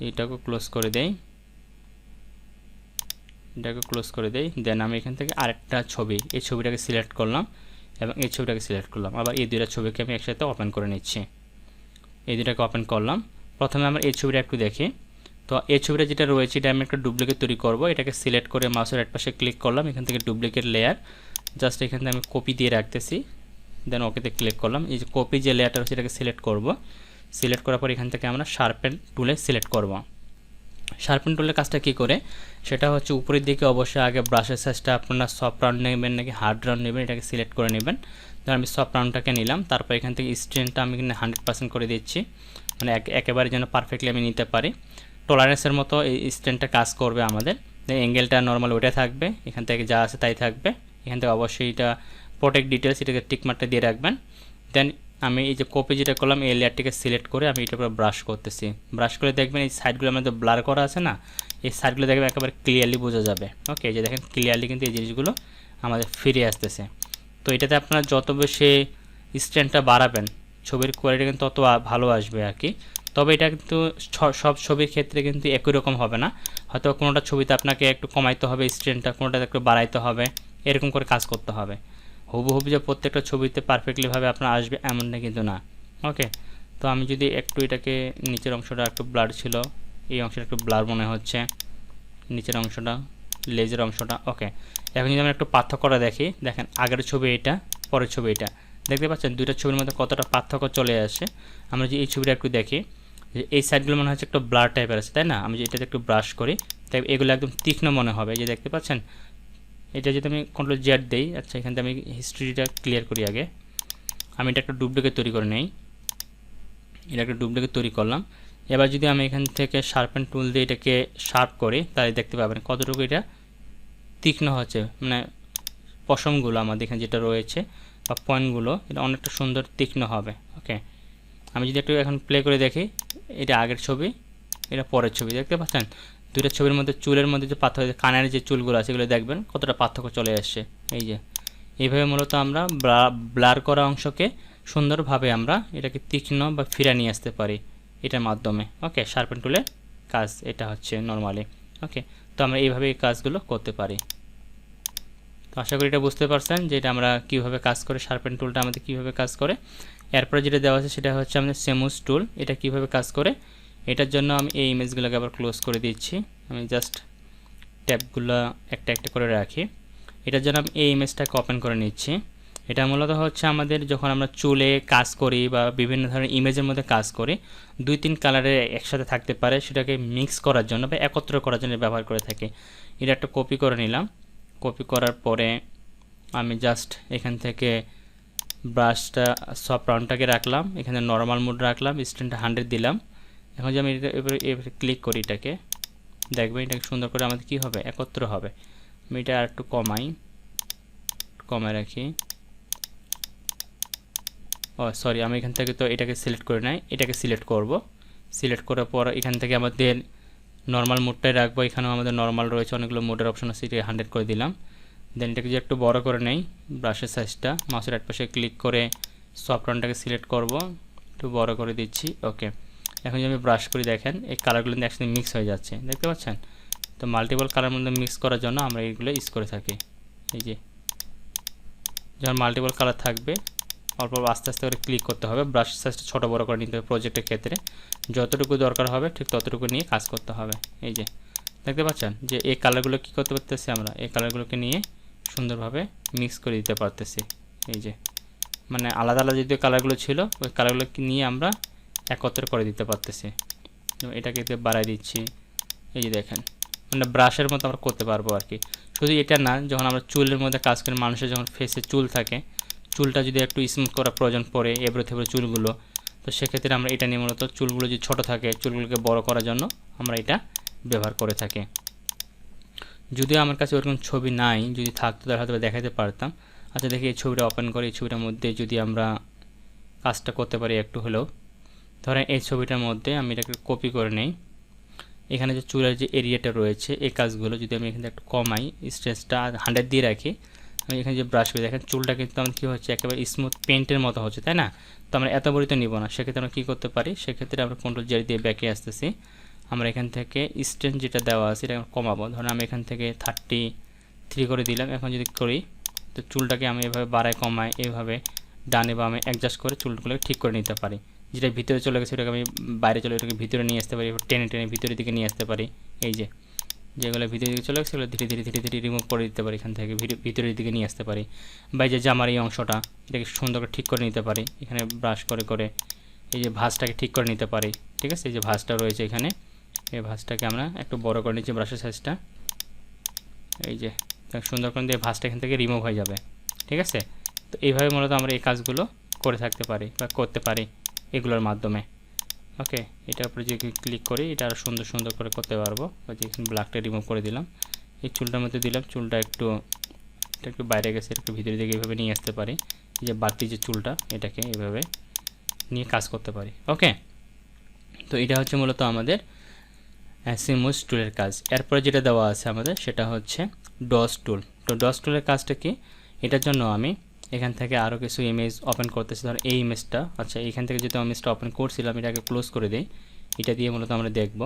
এটাকে ক্লোজ করে দেই, দেন আমি এখান থেকে আরেকটা ছবি, এই ছবিটাকে সিলেক্ট করলাম এবং এই ছবিটাকে সিলেক্ট করলাম, আবার এই দুইটা ছবিকে আমি একসাথে ওপেন করে নিচ্ছি। এই দুটাকে ওপেন করলাম। প্রথমে আমরা এই ছবিটা একটু দেখি। তো এই ছবিটা যেটা রয়েছে এটা আমি একটা ডুপ্লিকেট তৈরি করব। এটাকে সিলেক্ট করে মাউসের রাইট পাশে ক্লিক করলাম, এখান থেকে ডুপ্লিকেট লেয়ার, জাস্ট এখান থেকে আমি কপি দিয়ে রাখতেছি, দেন ওকেতে ক্লিক করলাম। এই যে কপি যে লেয়ারটা রয়েছে এটাকে সিলেক্ট করব, সিলেক্ট করার পর এখান থেকে আমরা শার্পেন টুলে সিলেক্ট করব। শার্পেন টুলের কাজটা কী করে, সেটা হচ্ছে উপরের দিকে অবশ্যই আগে ব্রাশের সাইজটা আপনারা সফট রাউন্ড নেবেন নাকি হার্ড রাউন্ড নেবেন, এটাকে সিলেক্ট করে নেবেন। ধর আমি সফট রাউন্ডটাকে নিলাম, তারপর এখান থেকে স্ট্রেনটা আমি এখানে 100% করে দিচ্ছি, মানে একেবারে যেন পারফেক্টলি আমি নিতে পারি। টলারেন্সের মতো এই স্ট্রেনটা কাজ করবে আমাদের। অ্যাঙ্গেলটা নর্মাল ওইটা থাকবে, এখান থেকে যা আছে তাই থাকবে। এখান থেকে অবশ্যই এটা প্রোটেক্ট ডিটেলস, এটাকে টিকমার্কটা দিয়ে রাখবেন। দেন আমি এই যে কপি যেটা করলাম এই লেয়ারটিকে সিলেক্ট করে আমি এটার উপর ব্রাশ করতেছি। ব্রাশ করে দেখবেন এই সাইডগুলো আমাদের ব্লার করা আছে না, এই সাইডগুলো দেখবেন একেবারে ক্লিয়ারলি বোঝা যাবে। ওকে, এই যে দেখেন ক্লিয়ারলি কিন্তু এই জিনিসগুলো আমাদের ফিরে আসতেছে। তো এটাতে আপনারা যত বেশি স্ট্যান্ডটা বাড়াবেন ছবির কোয়ালিটি কিন্তু তত ভালো আসবে আর কি। তবে এটা কিন্তু সব ছবির ক্ষেত্রে কিন্তু একই রকম হবে না, হয়তো কোনোটা ছবিতে আপনাকে একটু কমাইতে হবে স্ট্যান্ডটা, কোনোটাতে একটু বাড়াইতে হবে, এরকম করে কাজ করতে হবে। হুবহু যে প্রত্যেকটা ছবিতে পারফেক্টলিভাবে আপনার আসবে এমনটা কিন্তু না। ওকে, তো আমি যদি একটু এটাকে নিচের অংশটা একটু ব্লার ছিল, এই অংশটা একটু ব্লার মনে হচ্ছে, নিচের অংশটা, লেজের অংশটা। ওকে, এখন যদি আমরা একটু পার্থক্যটা দেখি, দেখেন আগের ছবি এটা, পরের ছবি এটা, দেখতে পাচ্ছেন দুইটা ছবির মধ্যে কতটা পার্থক্য চলে আসে। আমরা যদি এই ছবিটা একটু দেখি, যে এই সাইডগুলো মনে হচ্ছে একটু ব্লার টাইপের আছে, তাই না? আমি যদি এটাতে একটু ব্রাশ করি তাই এগুলো একদম তীক্ষ্ণ মনে হবে, যে দেখতে পাচ্ছেন। এটা যদি আমি কন্ট্রোল জেড দিই, আচ্ছা এখান থেকে আমি হিস্ট্রিটা ক্লিয়ার করি আগে। আমি এটা একটা ডুপ্লিকেট তৈরি করে নেই, এটা একটা ডুপ্লিকেট তৈরি করলাম। এবার যদি আমি এখান থেকে শার্পেন টুল দিয়ে এটাকে শার্প করি, তাহলে দেখতে পাবেন কতটুকু এটা তীক্ষ্ণ হচ্ছে, মানে পশমগুলো আমাদের এখানে যেটা রয়েছে বা পয়েন্টগুলো, এটা অনেকটা সুন্দর তীক্ষ্ণ হবে। ওকে, আমি যদি একটু এখন প্লে করে দেখি, এটা আগের ছবি, এটা পরের ছবি, দেখতে পাচ্ছেন দুইটা ছবির মধ্যে চুলের মধ্যে যে পার্থক্য, কানের যে চুলগুলো আছে এগুলো দেখবেন কতটা পার্থক্য চলে আসছে। এই যে এইভাবে মূলত আমরা ব্লার করা অংশকে সুন্দরভাবে আমরা এটাকে তীক্ষ্ণ বা ফিরে নিয়ে আসতে পারি এটার মাধ্যমে। ওকে, শার্পেন টুলের কাজ এটা হচ্ছে নর্মালি। ওকে, তো আমরা এইভাবে এই কাজগুলো করতে পারি। তো আশা করি এটা বুঝতে পারছেন যে এটা আমরা কীভাবে কাজ করে, শার্পেন টুলটা আমাদের কীভাবে কাজ করে। এরপরে যেটা দেওয়া আছে সেটা হচ্ছে আমাদের সেমুস টুল, এটা কীভাবে কাজ করে। এটার জন্য আমি এই ইমেজগুলোকে আবার ক্লোজ করে দিচ্ছি, আমি জাস্ট ট্যাবগুলো একটা একটা করে রাখি। এটার জন্য আমি এই ইমেজটাকে ওপেন করে নিচ্ছি। এটা মূলত হচ্ছে আমাদের যখন আমরা চুলে কাজ করি বা বিভিন্ন ধরনের ইমেজের মধ্যে কাজ করি, 2-3 কালারের একসাথে থাকতে পারে, সেটাকে মিক্স করার জন্য বা একত্র করার জন্য ব্যবহার করে থাকি। এটা একটা কপি করে নিলাম, কপি করার পরে আমি জাস্ট এখান থেকে ব্রাশটা সফট রাউন্ডটাকে রাখলাম, এখানে নর্মাল মোড রাখলাম, স্ট্যান্ডটা 100 দিলাম। এখন যে আমি এবারে ক্লিক করি এটাকে, দেখবেন এটাকে সুন্দর করে আমাদের কী হবে, একত্র হবে। আমি এটা আর একটু কমায় রাখি। ও সরি, আমি এখান থেকে তো এটাকে সিলেক্ট করে নাই, এটাকে সিলেক্ট করব। সিলেক্ট করার পর এখান থেকে আমাদের নর্মাল মোডটাই রাখবো, এখানেও আমাদের নর্মাল রয়েছে, অনেকগুলো মোডের অপশন আছে, এটাকে 100 করে দিলাম। দেন এটাকে যে একটু বড় করে নেই, ব্রাশের সাইজটা মাউসের এক পাশে ক্লিক করে সফট রাউন্ডটাকে সিলেক্ট করব, একটু বড় করে দিচ্ছি। ওকে, এখন যদি আমি ব্রাশ করি দেখেন এই কালারগুলো একসাথে মিক্স হয়ে যাচ্ছে, দেখতে পাচ্ছেন। তো মাল্টিপল কালার মধ্যে মিক্স করার জন্য আমরা এইগুলো ইউজ করে থাকি। এই যে যখন মাল্টিপল কালার থাকবে অল্প আস্তে আস্তে করে ক্লিক করতে হবে, ব্রাশ সাইজটা ছোটো বড়ো করে নিতে হবে। প্রজেক্টের ক্ষেত্রে যতটুকু দরকার হবে ঠিক ততটুকু নিয়ে কাজ করতে হবে। এই যে দেখতে পাচ্ছেন যে এই কালারগুলো কী করতে পারতেছি, আমরা এই কালারগুলোকে নিয়ে সুন্দরভাবে মিক্স করে দিতে পারতেছি। এই যে মানে আলাদা আলাদা যদি কালারগুলো ছিল ওই কালারগুলোকে নিয়ে আমরা একত্র করে দিতে পারতেছি। এটাকে বাড়াই দিচ্ছি, এই যে দেখেন মানে ব্রাশের মতো আমরা করতে পারবো আর কি। শুধু এটা না, যখন আমরা চুলের মধ্যে কাজ করি, মানুষের যখন ফেসে চুল থাকে, চুলটা যদি একটু স্মুথ করার প্রয়োজন পড়ে এবড়ো থেবড়ো চুলগুলো, তো সেক্ষেত্রে আমরা এটা নিয়ে মূলত চুলগুলো যদি ছোটো থাকে চুলগুলোকে বড় করার জন্য আমরা এটা ব্যবহার করে থাকি। যদিও আমার কাছে ওরকম ছবি নাই, যদি থাকতো তাহলে হয়তো দেখাতে পারতাম। আচ্ছা দেখি এই ছবিটা ওপেন করে, এই ছবিটার মধ্যে যদি আমরা কাজটা করতে পারি একটু হলেও। ধরেন এই ছবিটার মধ্যে আমি এটাকে কপি করে নেই। এখানে যে চুলের যে এরিয়াটা রয়েছে এই কাজগুলো যদি আমি এখানে একটু কমাই, স্ট্রেসটা 100 দিয়ে রাখি, আমি এখানে যে ব্রাশ করে দেখেন চুলটা কিন্তু আমার কী হচ্ছে, একেবারে স্মুথ পেন্টের মতো হচ্ছে, তাই না? তো আমরা এত বড় তো নিব না, সেক্ষেত্রে আমরা কী করতে পারি, সেক্ষেত্রে আমরা কন্ট্রোল জেড দিয়ে ব্যাকে আসতেছি। আমরা এখান থেকে স্ট্রেন্থ যেটা দেওয়া আছে এটা কমাবো। ধরুন আমি এখান থেকে 33 করে দিলাম। এখন যদি করি তো চুলটাকে আমি এভাবে বাড়ায় কমায় এইভাবে ডানে বামে অ্যাডজাস্ট করে চুলগুলোকে ঠিক করে নিতে পারি। যেটা ভিতরে চলে গেছে ওটাকে আমি বাইরে চলে ওটাকে ভিতরে নিয়ে আসতে পারি, টেনে টেনে ভিতরের দিকে নিয়ে আসতে পারি। এই যে যেগুলো ভিতরের দিকে চলে গেছে সেগুলো ধীরে ধীরে ধীরে ধীরে রিমুভ করে দিতে পারি, এখান থেকে ভিতরের দিকে নিয়ে আসতে পারি। বা এই যে জামার এই অংশটা এটাকে সুন্দর করে ঠিক করে নিতে পারি, এখানে ব্রাশ করে করে এই যে ভাঁজটাকে ঠিক করে নিতে পারি। ঠিক আছে, এই যে ভাঁজটা রয়েছে এখানে, এই ভাঁজটাকে আমরা একটু বড় করে নিচ্ছি ব্রাশের সাইজটা। এই যে সুন্দর করে দিয়ে ভাঁজটা এখান থেকে রিমুভ হয়ে যাবে। ঠিক আছে, তো এইভাবে মূলত আমরা এই কাজগুলো করে থাকতে পারি বা করতে পারি এগুলোর মাধ্যমে। ওকে, এটার উপরে যে ক্লিক করি এটা আরও সুন্দর সুন্দর করে করতে পারবো। ওই যে এখানে ব্ল্যাকটা রিমুভ করে দিলাম, এই চুলটার মধ্যে দিলাম, চুলটা একটু বাইরে গেছে, একটু ভিতরের দিকে এইভাবে নিয়ে আসতে পারি। এই যে বাড়তি যে চুলটা এটাকে এইভাবে নিয়ে কাজ করতে পারি। ওকে, তো এটা হচ্ছে মূলত আমাদের সিমুস টুলের কাজ। এরপরে যেটা দেওয়া আছে আমাদের সেটা হচ্ছে ডস টুল। তো ডস টুলের কাজটা কি, এটার জন্য আমি এখান থেকে আরও কিছু ইমেজ ওপেন করতেছি। ধর এই ইমেজটা, আচ্ছা এখান থেকে যেহেতু ইমেজটা ওপেন করছিলাম এটাকে ক্লোজ করে দিই। এটা দিয়ে মূলত আমরা দেখব,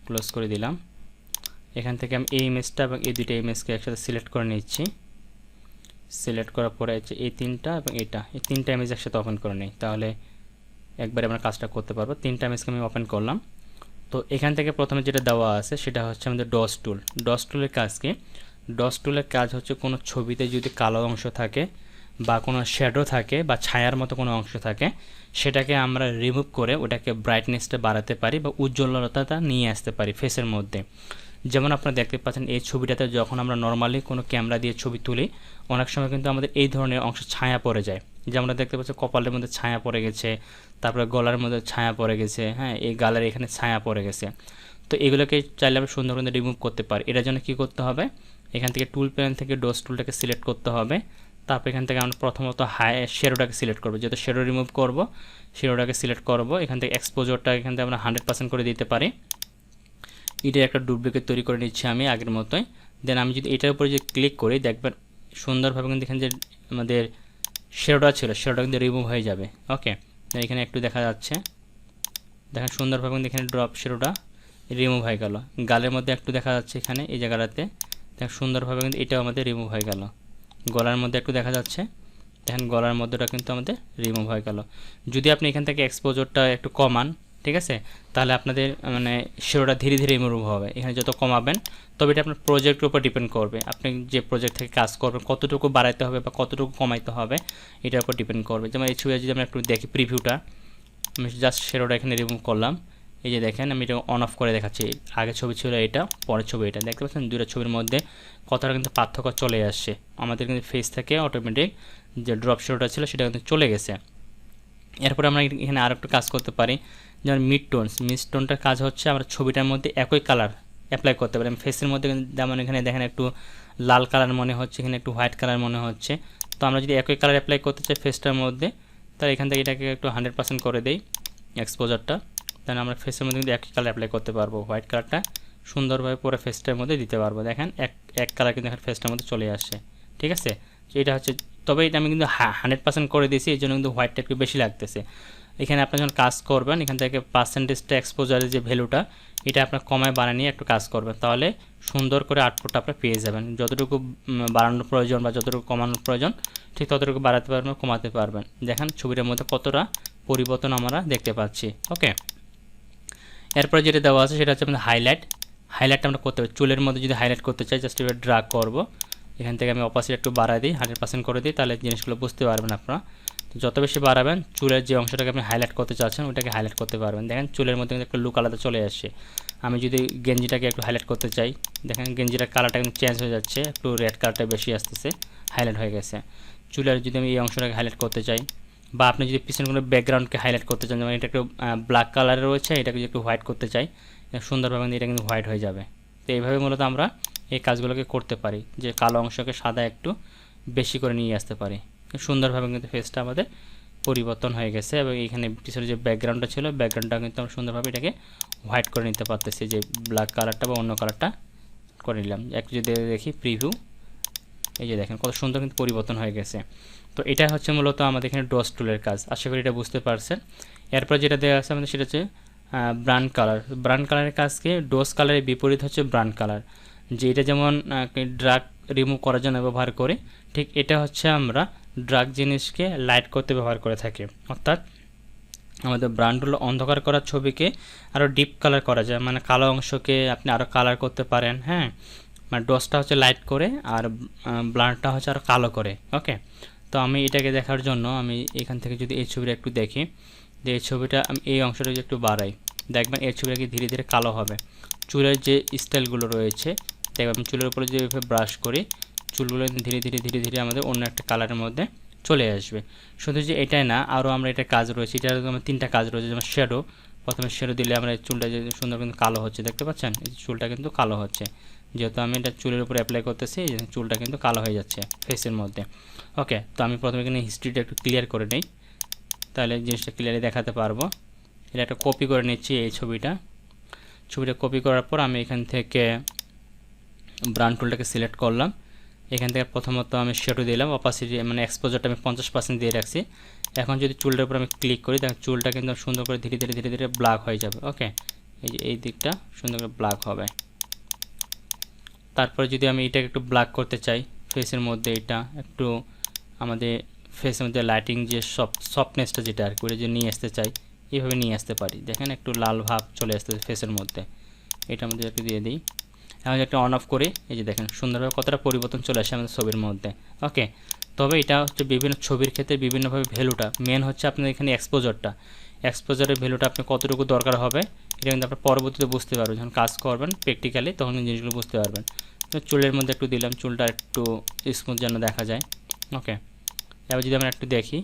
ক্লোজ করে দিলাম। এখান থেকে আমি এই ইমেজটা এবং এই দুইটা ইমেজকে একসাথে সিলেক্ট করে নিচ্ছি। সিলেক্ট করার পরে হচ্ছে এই তিনটা এবং এই তিনটা ইমেজ একসাথে ওপেন করে নিই, তাহলে একবারে আমরা কাজটা করতে পারবো। তিনটা ইমেজকে আমি ওপেন করলাম। তো এখান থেকে প্রথমে যেটা দেওয়া আছে সেটা হচ্ছে আমাদের ডস টুল। ডস টুলের কাজ কি, ডস টুলের কাজ হচ্ছে কোনো ছবিতে যদি কালো অংশ থাকে বা কোনো শ্যাডো থাকে বা ছায়ার মতো কোনো অংশ থাকে, সেটাকে আমরা রিমুভ করে ওটাকে ব্রাইটনেসটা বাড়াতে পারি বা উজ্জ্বলতাটা নিয়ে আসতে পারি ফেসের মধ্যে। যেমন আপনারা দেখতে পাচ্ছেন এই ছবিটাতে যখন আমরা নর্মালি কোনো ক্যামেরা দিয়ে ছবি তুলি অনেক সময় কিন্তু আমাদের এই ধরনের অংশ ছায়া পড়ে যায়। যে আমরা দেখতে পাচ্ছি কপালের মধ্যে ছায়া পড়ে গেছে, তারপরে গলার মধ্যে ছায়া পড়ে গেছে, হ্যাঁ এই গালের এখানে ছায়া পড়ে গেছে। তো এগুলোকে চাইলে আমরা সুন্দর করে রিমুভ করতে পারি। এটার জন্য কী করতে হবে, এখান থেকে টুল প্যানেল থেকে ডস টুলটাকে সিলেক্ট করতে হবে। তারপর এখান থেকে আমরা প্রথমত শ্যাডোটাকে সিলেক্ট করবো, যেহেতু শ্যাডো রিমুভ করব শ্যাডোটাকে সিলেক্ট করব। এখান থেকে এক্সপোজারটা এখান থেকে আমরা 100% করে দিতে পারি। এটার একটা ডুপ্লিকেট তৈরি করে নিচ্ছি আমি আগের মতোই। দেন আমি যদি এটার উপরে যে ক্লিক করি দেখবেন সুন্দরভাবে কিন্তু এখানে যে আমাদের শ্যাডোটা ছিল শ্যাডোটা কিন্তু রিমুভ হয়ে যাবে। ওকে, এখানে একটু দেখা যাচ্ছে, দেখেন সুন্দরভাবে কিন্তু এখানে ড্রপ শ্যাডোটা রিমুভ হয়ে গেল। গালের মধ্যে একটু দেখা যাচ্ছে এখানে এই জায়গাটাতে, দেখেন সুন্দরভাবে কিন্তু এটাও আমাদের রিমুভ হয়ে গেল। গলার মধ্যে একটু দেখা যাচ্ছে, দেখেন গলার মধ্যেটা কিন্তু আমাদের রিমুভ হয়ে গেল। যদি আপনি এখান থেকে এক্সপোজারটা একটু কমান, ঠিক আছে, তাহলে আপনাদের মানে শ্যাডোটা ধীরে ধীরে রিমুভ হবে। এখানে যত কমাবেন তবে এটা আপনার প্রজেক্টের উপর ডিপেন্ড করবে, আপনি যে প্রজেক্ট থেকে কাজ করবেন কতটুকু বাড়াইতে হবে বা কতটুকু কমাইতে হবে এটার উপর ডিপেন্ড করবে। যেমন এই ছবিটা যদি আমরা একটু দেখি প্রিভিউটা, আমি জাস্ট শ্যাডোটা এখানে রিমুভ করলাম। এই যে দেখেন আমি এটা অন অফ করে দেখাচ্ছি, আগের ছবি ছিল এটা, পরের ছবি এটা, দেখতে পাচ্ছেন দুটো ছবির মধ্যে কতটা কিন্তু পার্থক্য চলে আসছে। আমাদের কিন্তু ফেস থেকে অটোমেটিক যে ড্রপ শ্যাডোটা ছিল সেটা কিন্তু চলে গেছে। এরপরে আমরা এখানে আরও একটু কাজ করতে পারি, যেমন মিড টোনটার কাজ হচ্ছে আমরা ছবিটার মধ্যে একই কালার অ্যাপ্লাই করতে পারি। ফেসের মধ্যে যেমন এখানে দেখেন একটু লাল কালার মনে হচ্ছে, এখানে একটু হোয়াইট কালার মনে হচ্ছে। তো আমরা যদি একই কালার অ্যাপ্লাই করতে চাই ফেসটার মধ্যে, তাহলে এখান থেকে এটাকে একটু 100% করে দেই এক্সপোজারটা, তাহলে আমরা ফেসের মধ্যে কিন্তু একই কালার অ্যাপ্লাই করতে পারবো। হোয়াইট কালারটা সুন্দরভাবে পুরো ফেসটার মধ্যে দিতে পারবো। দেখেন এক কালার কিন্তু এখন ফেসটার মধ্যে চলে আসছে। ঠিক আছে, এটা হচ্ছে, তবে এটা আমি কিন্তু 100% করে দিয়েছি, এই জন্য কিন্তু হোয়াইটটা একটু বেশি লাগতেছে। এখানে আপনি যখন কাজ করবেন এখান থেকে পার্সেন্টেজটা এক্সপোজারের যে ভ্যালুটা এটা আপনার কমায় বাড়ানিয়ে একটু কাজ করবেন, তাহলে সুন্দর করে আউটপুটটা আপনার পেয়ে যাবেন। যতটুকু বাড়ানোর প্রয়োজন বা যতটুকু কমানোর প্রয়োজন ঠিক ততটুকু বাড়াতে পারবেন, কমাতে পারবেন। দেখেন ছবিটার মধ্যে কতটা পরিবর্তন আমরা দেখতে পাচ্ছি। ওকে, এরপরে যেটা দেওয়া আছে সেটা হচ্ছে আমাদের হাইলাইটটা আমরা করতে পারি। চুলের মধ্যে যদি হাইলাইট করতে চাই জাস্ট এবার ড্রাগ করব, এখান থেকে আমি অপাসিটি একটু বাড়াই দিই, 100% করে দিই, তাহলে জিনিসগুলো বুঝতে পারবেন আপনারা। তো যত বেশি বাড়াবেন চুলের যে অংশটাকে আপনি হাইলাইট করতে চাচ্ছেন ওটাকে হাইলাইট করতে পারবেন। দেখেন চুলের মধ্যে কিন্তু একটা লুক আলাদা চলে আসছে। আমি যদি গেঞ্জিটাকে একটু হাইলাইট করতে চাই, দেখেন গেঞ্জিটার কালারটা কিন্তু চেঞ্জ হয়ে যাচ্ছে, একটু রেড কালারটা বেশি আসতেছে, হাইলাইট হয়ে গেছে। চুলের যদি আমি এই অংশটাকে হাইলাইট করতে চাই, বা আপনি যদি পিছনে কোনো ব্যাকগ্রাউন্ডকে হাইলাইট করতে চান, যেমন এটা একটু ব্ল্যাক কালারের রয়েছে, এটাকে যদি একটু হোয়াইট করতে চাই সুন্দরভাবে এটা কিন্তু হোয়াইট হয়ে যাবে। তো এইভাবে মূলত আমরা এই কাজগুলোকে করতে পারি, যে কালো অংশকে সাদা একটু বেশি করে নিয়ে আসতে পারি, সুন্দরভাবে কিন্তু ফেসটা আমাদের পরিবর্তন হয়ে গেছে এবং এখানে পিছনে যে ব্যাকগ্রাউন্ডটা ছিল ব্যাকগ্রাউন্ডটা কিন্তু আমরা সুন্দরভাবে এটাকে হোয়াইট করে নিতে পারতেছি, যে ব্ল্যাক কালারটা বা অন্য কালারটা করে নিলাম। একটু যদি দেখি প্রিভিউ, এই যে দেখেন কত সুন্দর কিন্তু পরিবর্তন হয়ে গেছে। তো এটা হচ্ছে মূলত আমাদের এখানে ডস টুলের কাজ। আশা করি এটা বুঝতে পারছেন। এরপর যেটা দেওয়া আছে আমাদের সেটা হচ্ছে ব্রান্ড কালার। ব্রান্ড কালারের কাজকে ডোজ কালারের বিপরীত হচ্ছে ব্রান্ড কালার, যে এটা যেমন ড্রাগ রিমুভ করার জন্য ব্যবহার করি, ঠিক এটা হচ্ছে আমরা ড্রাগ জিনিসকে লাইট করতে ব্যবহার করে থাকি। অর্থাৎ আমাদের ব্রান্ড হলো অন্ধকার করা ছবিকে আরও ডিপ কালার করা যায়, মানে কালো অংশকে আপনি আরও কালার করতে পারেন। হ্যাঁ, মানে ডোজটা হচ্ছে লাইট করে আর ব্লান্ডটা হচ্ছে আরও কালো করে। ওকে, তো আমি এটাকে দেখার জন্য আমি এখান থেকে যদি এই ছবিটা একটু দেখি, যে এই ছবিটা আমি এই অংশটা যদি একটু বাড়াই, দেখবেন এই ছবিটা কি ধীরে ধীরে কালো হবে। চুলের যে স্টাইলগুলো রয়েছে দেখবেন, আমি চুলের উপরে যেভাবে ব্রাশ করি চুলগুলো ধীরে ধীরে ধীরে ধীরে আমাদের অন্য একটা কালারের মধ্যে চলে আসবে। শুধু যে এটাই না, আরও আমরা এটা কাজ রয়েছে, এটা আমার 3টা কাজ রয়েছে। যেমন শ্যাডো, প্রথমে শ্যাডো দিলে আমরা চুলটা যে সুন্দর কিন্তু কালো হচ্ছে, দেখতে পাচ্ছেন এই চুলটা কিন্তু কালো হচ্ছে, যেহেতু আমি এটা চুলের উপরে অ্যাপ্লাই করতেছি চুলটা কিন্তু কালো হয়ে যাচ্ছে ফেসের মধ্যে। ওকে, তো আমি প্রথমে এখানে হিস্ট্রিটা একটু ক্লিয়ার করে নিই, তাহলে জিনিসটা ক্লিয়ারলি দেখাতে পারবো। এটা একটা কপি করে নিচ্ছি এই ছবিটা কপি করার পর আমি এখান থেকে ব্রান্ড টুলটাকে সিলেক্ট করলাম। এখান থেকে প্রথমত আমি শ্যাডো দিলাম, অপাসিটি মানে এক্সপোজারটা আমি 50% দিয়ে রাখছি। এখন যদি চুলটার উপর আমি ক্লিক করি দেখেন চুলটা কিন্তু সুন্দর করে ধীরে ধীরে ধীরে ধীরে ব্ল্যাক হয়ে যাবে। ওকে, এই যে এই দিকটা সুন্দর করে ব্ল্যাক হবে। তারপরে যদি আমি এটাকে একটু ব্ল্যাক করতে চাই ফেসের মধ্যে, এটা একটু আমাদের ফেসের মধ্যে লাইটিং যে সফটনেসটা যেটা আর কি ওটা যে নিয়ে আসতে চাই, এইভাবে নিয়ে আসতে পারি। দেখেন একটু লাল ভাব চলে আসতেছে ফেসের মধ্যে, এটার মধ্যে একটু দিয়ে দিই। এখন একটা অন অফ করি, এই যে দেখেন সুন্দরভাবে কতটা পরিবর্তন চলে আসে আমাদের ছবির মধ্যে। ওকে, তবে এটা হচ্ছে বিভিন্ন ছবির ক্ষেত্রে বিভিন্নভাবে ভ্যালুটা মেন হচ্ছে আপনার এখানে এক্সপোজারের ভ্যালুটা আপনি কতটুকু দরকার হবে এটা কিন্তু আপনার পরবর্তীতে বুঝতে পারবেন, যখন কাজ করবেন প্র্যাকটিক্যালি তখন জিনিসগুলো বুঝতে পারবেন। তো চুলের মধ্যে একটু দিলাম, চুলটা একটু স্মুথ যেন দেখা যায়। ওকে, এবার যদি আমরা একটু দেখি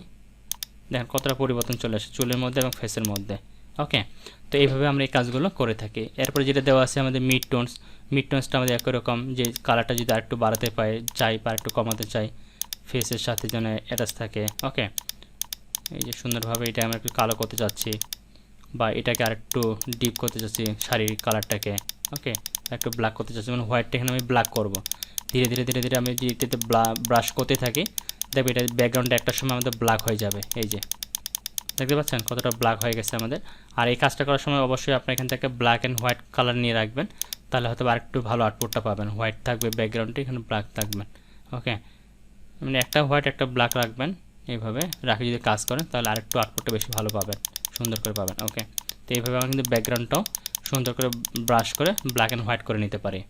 দেখেন কতটা পরিবর্তন চলে আসে চুলের মধ্যে এবং ফেসের মধ্যে। ওকে, তো এইভাবে আমরা এই কাজগুলো করে থাকি। এরপরে যেটা দেওয়া আছে আমাদের মিড টোনসটা আমাদের একই রকম, যে কালারটা যদি আরেকটু বাড়াতে চাই বা একটু কমাতে চাই ফেসের সাথে যেন অ্যাটাচ থাকে। ওকে, এই যে সুন্দরভাবে এটা আমরা একটু কালো করতে চাচ্ছি বা এটাকে আরেকটু ডিপ করতে চাচ্ছি শাড়ির কালারটাকে। ওকে, একটু ব্ল্যাক করতে চাচ্ছি, মানে হোয়াইটটা এখানে আমি ব্ল্যাক করব। ধীরে ধীরে ধীরে ধীরে আমি এটাতে ব্রাশ করতে থাকি, দেখবে এটা ব্যাকগ্রাউন্ডটা একটা সময় আমাদের ব্ল্যাক হয়ে যাবে। এই যে দেখতে পাচ্ছেন কতটা ব্ল্যাক হয়ে গেছে আমাদের। আর এই কাজটা করার সময় অবশ্যই আপনি এখান থেকে ব্ল্যাক অ্যান্ড হোয়াইট কালার নিয়ে রাখবেন, তাহলে হয়তো আরেকটু ভালো আউটপুটটা পাবেন। হোয়াইট থাকবে ব্যাকগ্রাউন্ডে, এখানে ব্ল্যাক থাকবেন। ওকে, মানে একটা হোয়াইট একটা ব্ল্যাক রাখবেন, এইভাবে রাখে যদি কাজ করেন তাহলে আরেকটু আউটপুটটা বেশি ভালো পাবেন, সুন্দর করে পাবেন। ওকে, তো এইভাবে আমরা কিন্তু ব্যাকগ্রাউন্ডটাও সুন্দর করে ব্রাশ করে ব্ল্যাক অ্যান্ড হোয়াইট করে নিতে পারি।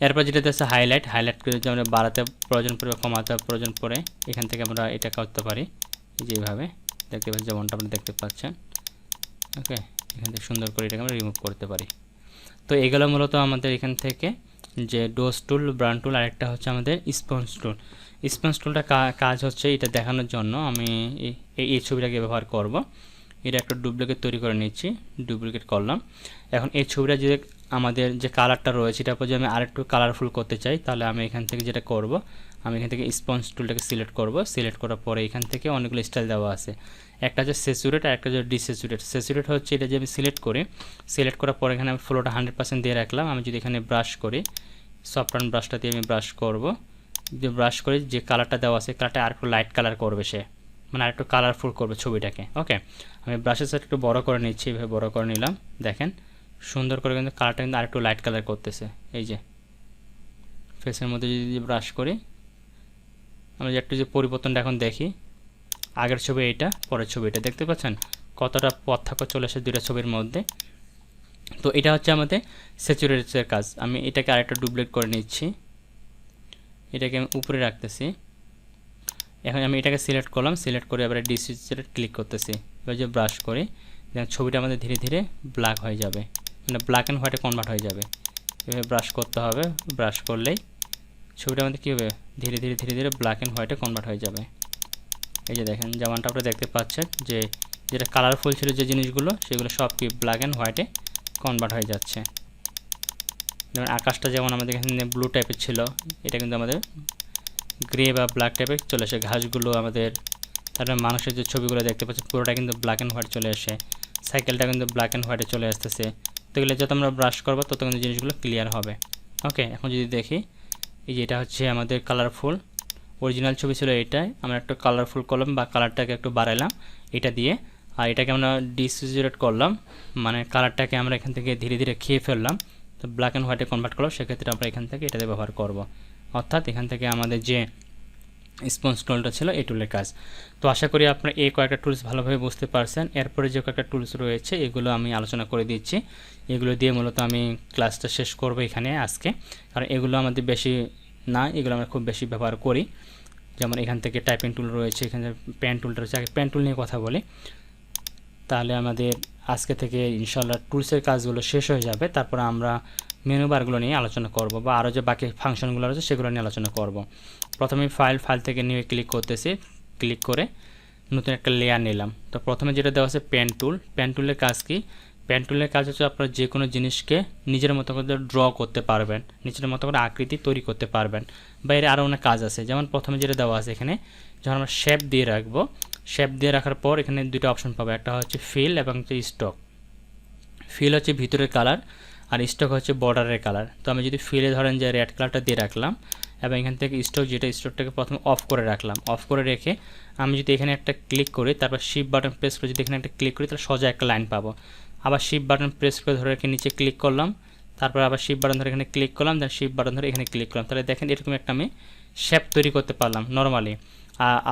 এরপর যেটা আছে হাইলাইট করে যদি আমরা বাড়াতে প্রয়োজন পড়ে কমাতে প্রয়োজন পড়ে এখান থেকে আমরা এটা করতে পারি, যেভাবে দেখতে পাচ্ছি যেমনটা আপনি দেখতে পাচ্ছেন। ওকে, এখান থেকে সুন্দর করে এটাকে আমরা রিমুভ করতে পারি। তো এগুলো মূলত আমাদের এখান থেকে যে ডোজ টুল, ব্রান্ড টুল, আরেকটা হচ্ছে আমাদের স্পঞ্জ টুলটা কাজ হচ্ছে এটা দেখানোর জন্য আমি এই ছবিটাকে ব্যবহার করব। এটা একটা ডুপ্লিকেট তৈরি করে নিচ্ছি, ডুপ্লিকেট করলাম। এখন এই ছবিটা যে আমাদের যে কালারটা রয়েছে এটার উপর যদি আমি আরেকটু কালারফুল করতে চাই তাহলে আমি এখান থেকে যেটা করব, আমি এখান থেকে স্পঞ্জ টুলটাকে সিলেক্ট করব। সিলেক্ট করার পরে এখান থেকে অনেকগুলো স্টাইল দেওয়া আছে, একটা হচ্ছে স্যাচুরেট আর একটা হচ্ছে ডিস্যাচুরেট। স্যাচুরেট হচ্ছে এটা যে আমি সিলেক্ট করার পরে এখানে আমি ফ্লোটা 100% দিয়ে রাখলাম। আমি যদি এখানে ব্রাশ করি, সফট ব্রাশটা দিয়ে আমি ব্রাশ করব, যে ব্রাশ করে যে কালারটা দেওয়া আছে কালারটা আরেকটু লাইট কালার করবে সে, মানে আরেকটু কালারফুল করবে ছবিটাকে। ওকে, আমি ব্রাশের সাথে একটু বড় করে নিচ্ছি, এভাবে বড় করে নিলাম। দেখেন সুন্দর করে কিন্তু কালারটা কিন্তু আরেকটু লাইট কালার করতেছে। এই যে ফেসের মধ্যে যদি ব্রাশ করি আমরা যে একটু যে পরিবর্তনটা এখন দেখি, আগের ছবি এইটা, পরের ছবি এটা, দেখতে পাচ্ছেন কতটা পার্থক্য চলে আসে দুইটা ছবির মধ্যে। তো এটা হচ্ছে আমাদের স্যাচুরেটের কাজ। আমি এটাকে আরেকটা ডুপ্লিকেট করে নিচ্ছি, এটাকে আমি উপরে রাখতেছি। এখন আমি এটাকে সিলেক্ট করলাম, সিলেক্ট করে এবারে ডিস্যাচুরেট ক্লিক করতেছি। এবার যে ব্রাশ করি দেখেন ছবিটা আমাদের ধীরে ধীরে ব্ল্যাক হয়ে যাবে, মানে ব্ল্যাক অ্যান্ড হোয়াইটে কনভার্ট হয়ে যাবে। এভাবে ব্রাশ করতে হবে, ব্রাশ করলেই ছবিটা আমাদের কী হবে ধীরে ধীরে ধীরে ধীরে ব্ল্যাক অ্যান্ড হোয়াইটে কনভার্ট হয়ে যাবে। এই যে দেখেন যেমনটা আপনারা দেখতে পাচ্ছেন যে যেটা কালারফুল ছিল যে জিনিসগুলো সেগুলো সব কি ব্ল্যাক অ্যান্ড হোয়াইটে কনভার্ট হয়ে যাচ্ছে। যেমন আকাশটা যেমন আমাদের এখানে ব্লু টাইপের ছিল, এটা কিন্তু আমাদের গ্রে বা ব্ল্যাক টাইপের চলে আসে। ঘাসগুলো আমাদের তারপরে মানুষের যে ছবিগুলো দেখতে পাচ্ছি পুরোটা কিন্তু ব্ল্যাক অ্যান্ড হোয়াইট চলে আসে, সাইকেলটা কিন্তু ব্ল্যাক অ্যান্ড হোয়াইটে চলে আসতেছে। তো এগুলো যত আমরা ব্রাশ করবো তত কিন্তু জিনিসগুলো ক্লিয়ার হবে। ওকে, এখন যদি দেখি এই যে এটা হচ্ছে আমাদের কালারফুল, অরিজিনাল ছবি ছিল এটাই, আমরা একটু কালারফুল করলাম বা কালারটাকে একটু বাড়াইলাম এটা দিয়ে, আর এটাকে আমরা ডিস্যাচুরেট করলাম, মানে কালারটাকে আমরা এখান থেকে ধীরে ধীরে খেয়ে ফেললাম, তো ব্ল্যাক অ্যান্ড হোয়াইটে কনভার্ট করলাম। সেক্ষেত্রে আমরা এখান থেকে এটাতে ব্যবহার করব, অর্থাৎ এখান থেকে আমাদের যে স্পঞ্জ টুলটা ছিল এই টুলের কাজ। তো আশা করি আপনারা এই কয়েকটা টুলস ভালোভাবে বুঝতে পারছেন। এরপরে যে কয়েকটা টুলস রয়েছে এগুলো আমি আলোচনা করে দিচ্ছি, এগুলো দিয়ে মূলত আমি ক্লাসটা শেষ করব এখানে আজকে, কারণ এগুলো আমাদের বেশি না, এগুলো আমরা খুব বেশি ব্যবহার করি। যেমন এখান থেকে টাইপিং টুল রয়েছে, এখানে পেন টুলটা রয়েছে। আগে পেন টুল নিয়ে কথা বলি, তাহলে আমাদের আজকে থেকে ইনশাআল্লাহ টুলসের কাজগুলো শেষ হয়ে যাবে। তারপর আমরা মেনু বারগুলো নিয়ে আলোচনা করব বা আরও যে বাকি ফাংশনগুলো রয়েছে সেগুলো নিয়ে আলোচনা করব। প্রথমে ফাইল থেকে নিয়ে ক্লিক করতেছি, ক্লিক করে নতুন একটা লেয়ার নিলাম। তো প্রথমে যেটা দেওয়া আছে পেন টুল। পেন টুলের কাজ কি? পেন টুলের কাজ হচ্ছে আপনারা যে কোনো জিনিসকে নিজের মতো করে ড্র করতে পারবেন, নিজের মতো করে আকৃতি তৈরি করতে পারবেন, বা এর আরও অনেক কাজ আছে। যেমন প্রথমে যেটা দেওয়া আছে এখানে, যখন আমরা শেপ দিয়ে রাখবো, শেপ দিয়ে রাখার পর এখানে দুটো অপশন পাবো, একটা হচ্ছে ফিল এবং হচ্ছে স্টক। ফিল হচ্ছে ভিতরের কালার আর স্টক হচ্ছে বর্ডারের কালার। তো আমি যদি ফিলে ধরেন যে রেড কালারটা দিয়ে রাখলাম এবং এখান থেকে স্টক যেটা, স্টকটাকে প্রথমে অফ করে রাখলাম, অফ করে রেখে আমি যদি এখানে একটা ক্লিক করি, তারপর শিফট বাটন প্রেস করে যদি এখানে একটা ক্লিক করি, তাহলে সোজা একটা লাইন পাবো। আবার শিফট বাটন প্রেস করে ধরে রেখে নিচে ক্লিক করলাম, তারপর আবার শিফট বাটন ধরে এখানে ক্লিক করলাম, দেন শিফট বাটন ধরে এখানে ক্লিক করলাম, তাহলে দেখেন এরকম একটা আমি শেপ তৈরি করতে পারলাম নর্মালি।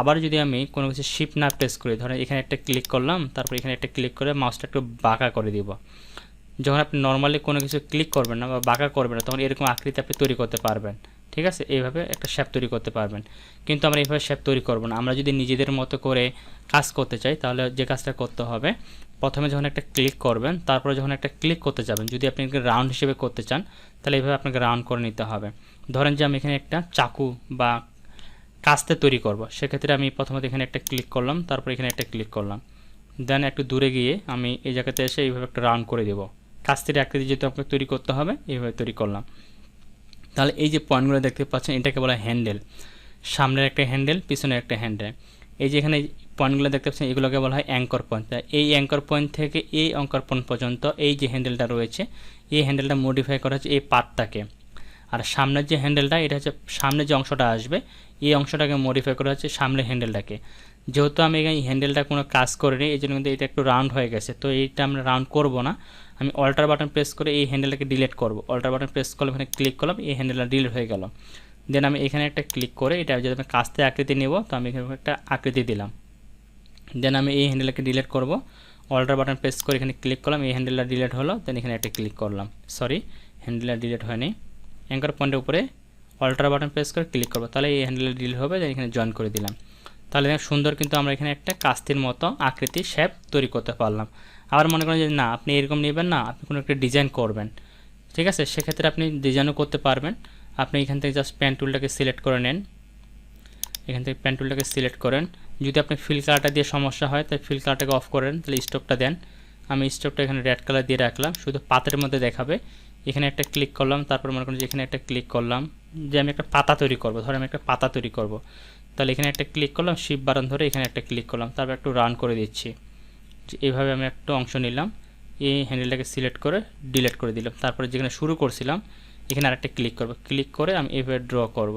আবার যদি আমি কোনো কিছু শিফট না প্রেস করি, ধরেন এখানে একটা ক্লিক করলাম, তারপর এখানে একটা ক্লিক করে মাউসটা একটু বাঁকা করে দিব। যখন আপনি নর্মালি কোনো কিছু ক্লিক করবেন না বা বাঁকা করবেন না, তখন এরকম আকৃতি আপনি তৈরি করতে পারবেন। ঠিক আছে, এইভাবে একটা শেপ তৈরি করতে পারবেন। কিন্তু আমরা এইভাবে শেপ তৈরি করব না, আমরা যদি নিজেদের মতো করে কাজ করতে চাই তাহলে যে কাজটা করতে হবে, প্রথমে যখন একটা ক্লিক করবেন, তারপরে যখন একটা ক্লিক করতে যাবেন, যদি আপনি রাউন্ড হিসেবে করতে চান তাহলে এইভাবে আপনাকে রাউন্ড করে নিতে হবে। ধরেন যে আমি এখানে একটা চাকু বা কাস্তে তৈরি করব, সেক্ষেত্রে আমি প্রথমত এখানে একটা ক্লিক করলাম, তারপর এখানে একটা ক্লিক করলাম, দেন একটু দূরে গিয়ে আমি এই জায়গাতে এসে এইভাবে একটা রাউন্ড করে দেবো। কাস্তের আকৃতি যেহেতু আপনাকে তৈরি করতে হবে, এইভাবে তৈরি করলাম। তাহলে এই যে পয়েন্টগুলো দেখতে পাচ্ছেন এটাকে বলা হয় হ্যান্ডেল, সামনের একটা হ্যান্ডেল, পিছনের একটা হ্যান্ডেল। এই যে এখানে পয়েন্টগুলো দেখতে পাচ্ছেন এগুলোকে বলা হয় অ্যাঙ্কর পয়েন্ট। এই অ্যাঙ্কর পয়েন্ট থেকে এই অ্যাঙ্কর পয়েন্ট পর্যন্ত এই যে হ্যান্ডেলটা রয়েছে, এই হ্যান্ডেলটা মডিফাই করা হচ্ছে এই পার্টটাকে। আর সামনের যে হ্যান্ডেলটা, এটা হচ্ছে সামনে যে অংশটা আসবে এই অংশটাকে মডিফাই করা হচ্ছে সামনের হ্যান্ডেলটাকে। যেহেতু আমি এই হ্যান্ডেলটা কোনো কাজ করিনি, এই জন্য কিন্তু এটা একটু রাউন্ড হয়ে গেছে, তো এইটা আমরা রাউন্ড করব না। আমি অল্টার বাটন প্রেস করে এই হ্যান্ডেলটাকে ডিলিট করব। অল্টার বাটন প্রেস করলে এখানে ক্লিক করলাম, এই হ্যান্ডেলটা ডিলিট হয়ে গেল। দেন আমি এখানে একটা ক্লিক করে এটা যদি আমি কাস্তে আকৃতি নেব, তো আমি এখানে একটা আকৃতি দিলাম। দেন আমি এই হ্যান্ডেলটাকে ডিলিট করব, অল্টার বাটন প্রেস করে এখানে ক্লিক করলাম, এই হ্যান্ডেলটা ডিলিট হলো। দেন এখানে একটা ক্লিক করলাম, সরি হ্যান্ডেলটা ডিলিট হয়নি। অ্যাঙ্কার পয়েন্টের উপরে অল্টার বাটন প্রেস করে ক্লিক করবো, তাহলে এই হ্যান্ডেলটা ডিলিট হবে। দেন এখানে জয়েন করে দিলাম, তাহলে সুন্দর কিন্তু আমরা এখানে একটা কাস্তির মতো আকৃতি শেপ তৈরি করতে পারলাম। আবার মনে করেন যে না আপনি এরকম নেবেন না, আপনি কোনো একটা ডিজাইন করবেন, ঠিক আছে, সেক্ষেত্রে আপনি ডিজাইনও করতে পারবেন। আপনি এখান থেকে জাস্ট পেন টুলটাকে সিলেক্ট করে নেন, এখান থেকে পেন টুলটাকে সিলেক্ট করেন। যদি আপনি ফিল কালারটা দিয়ে সমস্যা হয় তাহলে ফিল কালারটাকে অফ করেন, তাহলে স্টকটা দেন। আমি স্টকটা এখানে রেড কালার দিয়ে রাখলাম, শুধু পাতের মধ্যে দেখাবে। এখানে একটা ক্লিক করলাম, তারপর মনে করেন যে এখানে একটা ক্লিক করলাম যে আমি একটা পাতা তৈরি করব, ধর আমি একটা পাতা তৈরি করব, তাহলে এখানে একটা ক্লিক করলাম, শিফট বাটন ধরে এখানে একটা ক্লিক করলাম, তারপর একটু রান করে দিচ্ছি। যে এইভাবে আমি একটা অংশ নিলাম, এই হ্যান্ডেলটাকে সিলেক্ট করে ডিলিট করে দিলাম, তারপরে যেখানে শুরু করছিলাম এখানে আরেকটা ক্লিক করব, ক্লিক করে আমি এইভাবে ড্র করব,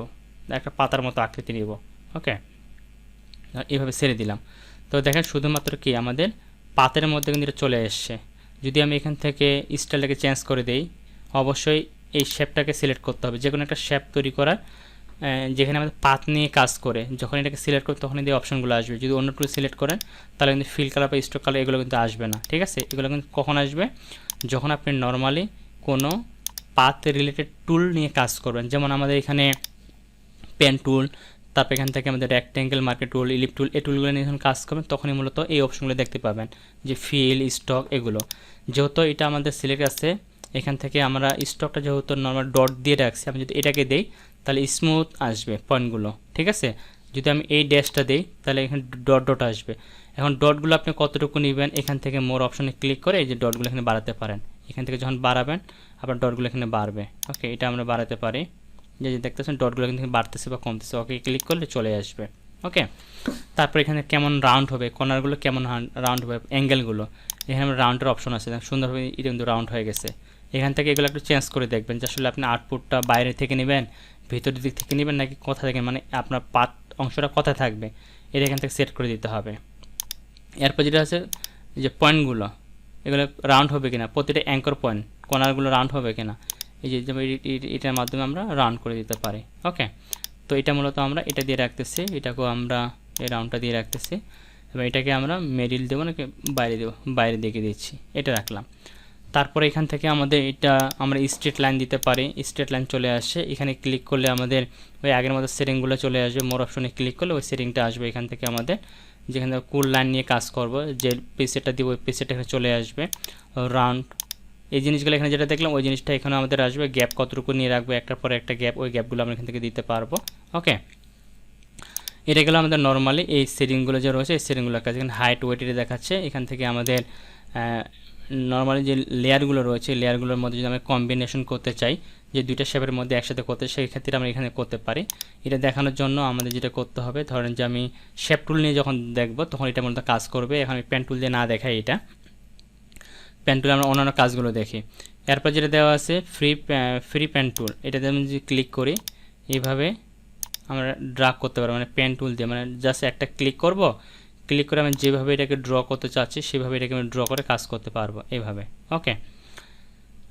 একটা পাতার মতো আকৃতি নিব। ওকে, এইভাবে ছেড়ে দিলাম। তো দেখেন শুধুমাত্র কি আমাদের পাতের মধ্যে কিন্তু এটা চলে এসছে। যদি আমি এখান থেকে স্টাইলটাকে চেঞ্জ করে দেই, অবশ্যই এই শেপটাকে সিলেক্ট করতে হবে, যে কোনো একটা শেপ তৈরি করার, যেখানে আমাদের পাত নিয়ে কাজ করে, যখন এটাকে সিলেক্ট করি তখন এই অপশনগুলো আসবে। যদি অন্য টুল সিলেক্ট করেন তাহলে কিন্তু ফিল কালার বা স্টক কালার এগুলো কিন্তু আসবে না, ঠিক আছে। এগুলো কিন্তু কখন আসবে, যখন আপনি নর্মালি কোনো পাত রিলেটেড টুল নিয়ে কাজ করবেন। যেমন আমাদের এখানে পেন টুল, তারপর এখান থেকে আমাদের রেক্ট্যাঙ্গেল মার্কেট টুল, ইলিপ টুল, এই টুলগুলো নিয়ে যখন কাজ করবেন তখনই মূলত এই অপশনগুলো দেখতে পাবেন, যে ফিল, স্টক এগুলো। যেহেতু এটা আমাদের সিলেক্ট আছে, এখান থেকে আমরা স্টকটা যেহেতু নর্মাল ডট দিয়ে রাখছি, আমি যদি এটাকে দেই তাহলে স্মুথ আসবে পয়েন্টগুলো, ঠিক আছে। যদি আমি এই ড্যাশটা দিই তাহলে এখানে ডট ডট আসবে। এখন ডটগুলো আপনি কতটুকু নেবেন, এখান থেকে মোর অপশনে ক্লিক করে এই যে ডটগুলো এখানে বাড়াতে পারেন। এখান থেকে যখন বাড়াবেন আবার ডটগুলো এখানে বাড়বে। ওকে, এটা আমরা বাড়াতে পারি, যে দেখতেছেন ডটগুলো কিন্তু বাড়তেছে বা কমতেছে। ওকে ক্লিক করলে চলে আসবে। ওকে, তারপর এখানে কেমন রাউন্ড হবে, কর্নারগুলো কেমন রাউন্ড হবে, অ্যাঙ্গেলগুলো এখানে আমরা রাউন্ডের অপশন আছে, সুন্দরভাবে এটা কিন্তু রাউন্ড হয়ে গেছে। এখান থেকে এগুলো একটু চেঞ্জ করে দেখবেন যে আসলে আপনি আউটপুটটা বাইরে থেকে নেবেন, ভিতরের দিক থেকে নেবেন নাকি কোথা থেকে, মানে আপনার পাত অংশটা কোথায় থাকবে এটা এখান থেকে সেট করে দিতে হবে। এরপর যেটা আছে যে পয়েন্টগুলো, এগুলো রাউন্ড হবে কিনা, প্রতিটা অ্যাঙ্কর পয়েন্ট কর্নারগুলো রাউন্ড হবে কিনা, এই যে যেমন এটার মাধ্যমে আমরা রাউন্ড করে দিতে পারি। ওকে, তো এটা মূলত আমরা এটা দিয়ে রাখতেছি, এটাকেও আমরা এই রাউন্ডটা দিয়ে রাখতেছি এবং এটাকে আমরা মিডল দেবো নাকি বাইরে দেবো, বাইরে দিকে দিচ্ছি, এটা রাখলাম। তারপরে এখান থেকে আমাদের এটা আমরা স্ট্রেট লাইন দিতে পারি, স্ট্রেট লাইন চলে আসে, এখানে ক্লিক করলে আমাদের ওই আগের মতো সেটিংগুলো চলে আসবে, মোর অপশনে ক্লিক করলে ওই সেটিংটা আসবে এখান থেকে আমাদের, যেখানে কুল লাইন নিয়ে কাজ করব, যে পিসেটটা দিব ওই পিসেটটা এখানে চলে আসবে, রাউন্ড এই জিনিসগুলো এখানে যেটা দেখলাম ওই জিনিসটা এখানে আমাদের আসবে, গ্যাপ কতটুকু নিয়ে রাখবো একটার পরে একটা গ্যাপ, ওই গ্যাপগুলো আমরা এখান থেকে দিতে পারবো। ওকে, এটা গেলো আমাদের নর্মালি এই সেটিংগুলো যে রয়েছে এই সেটিংগুলোর কাছে। এখানে হাইট ওয়েট এটা দেখাচ্ছে, এখান থেকে আমাদের নর্মালি যে লেয়ারগুলো রয়েছে লেয়ারগুলোর মধ্যে যদি আমরা কম্বিনেশন করতে চাই, যে দুইটা শেপের মধ্যে একসাথে করতে, সেই ক্ষেত্রে আমরা এখানে করতে পারি। এটা দেখানোর জন্য আমাদের যেটা করতে হবে, ধরেন যে আমি শেপ টুল নিয়ে যখন দেখব তখন এটা মূলত কাজ করবে, এখন আমি পেন টুল দিয়ে না দেখাই, এটা পেন টুল আমরা অন্যান্য কাজগুলো দেখি। এরপর যেটা দেওয়া আছে ফ্রি পেন টুল, এটাতে আমি যদি ক্লিক করি এইভাবে আমরা ড্রাগ করতে পারবো, মানে পেন টুল দিয়ে, মানে জাস্ট একটা ক্লিক করব, ক্লিক করে আমি যেভাবে এটাকে ড্র করতে চাচ্ছি সেভাবে এটাকে আমি ড্র করে কাজ করতে পারবো এইভাবে। ওকে,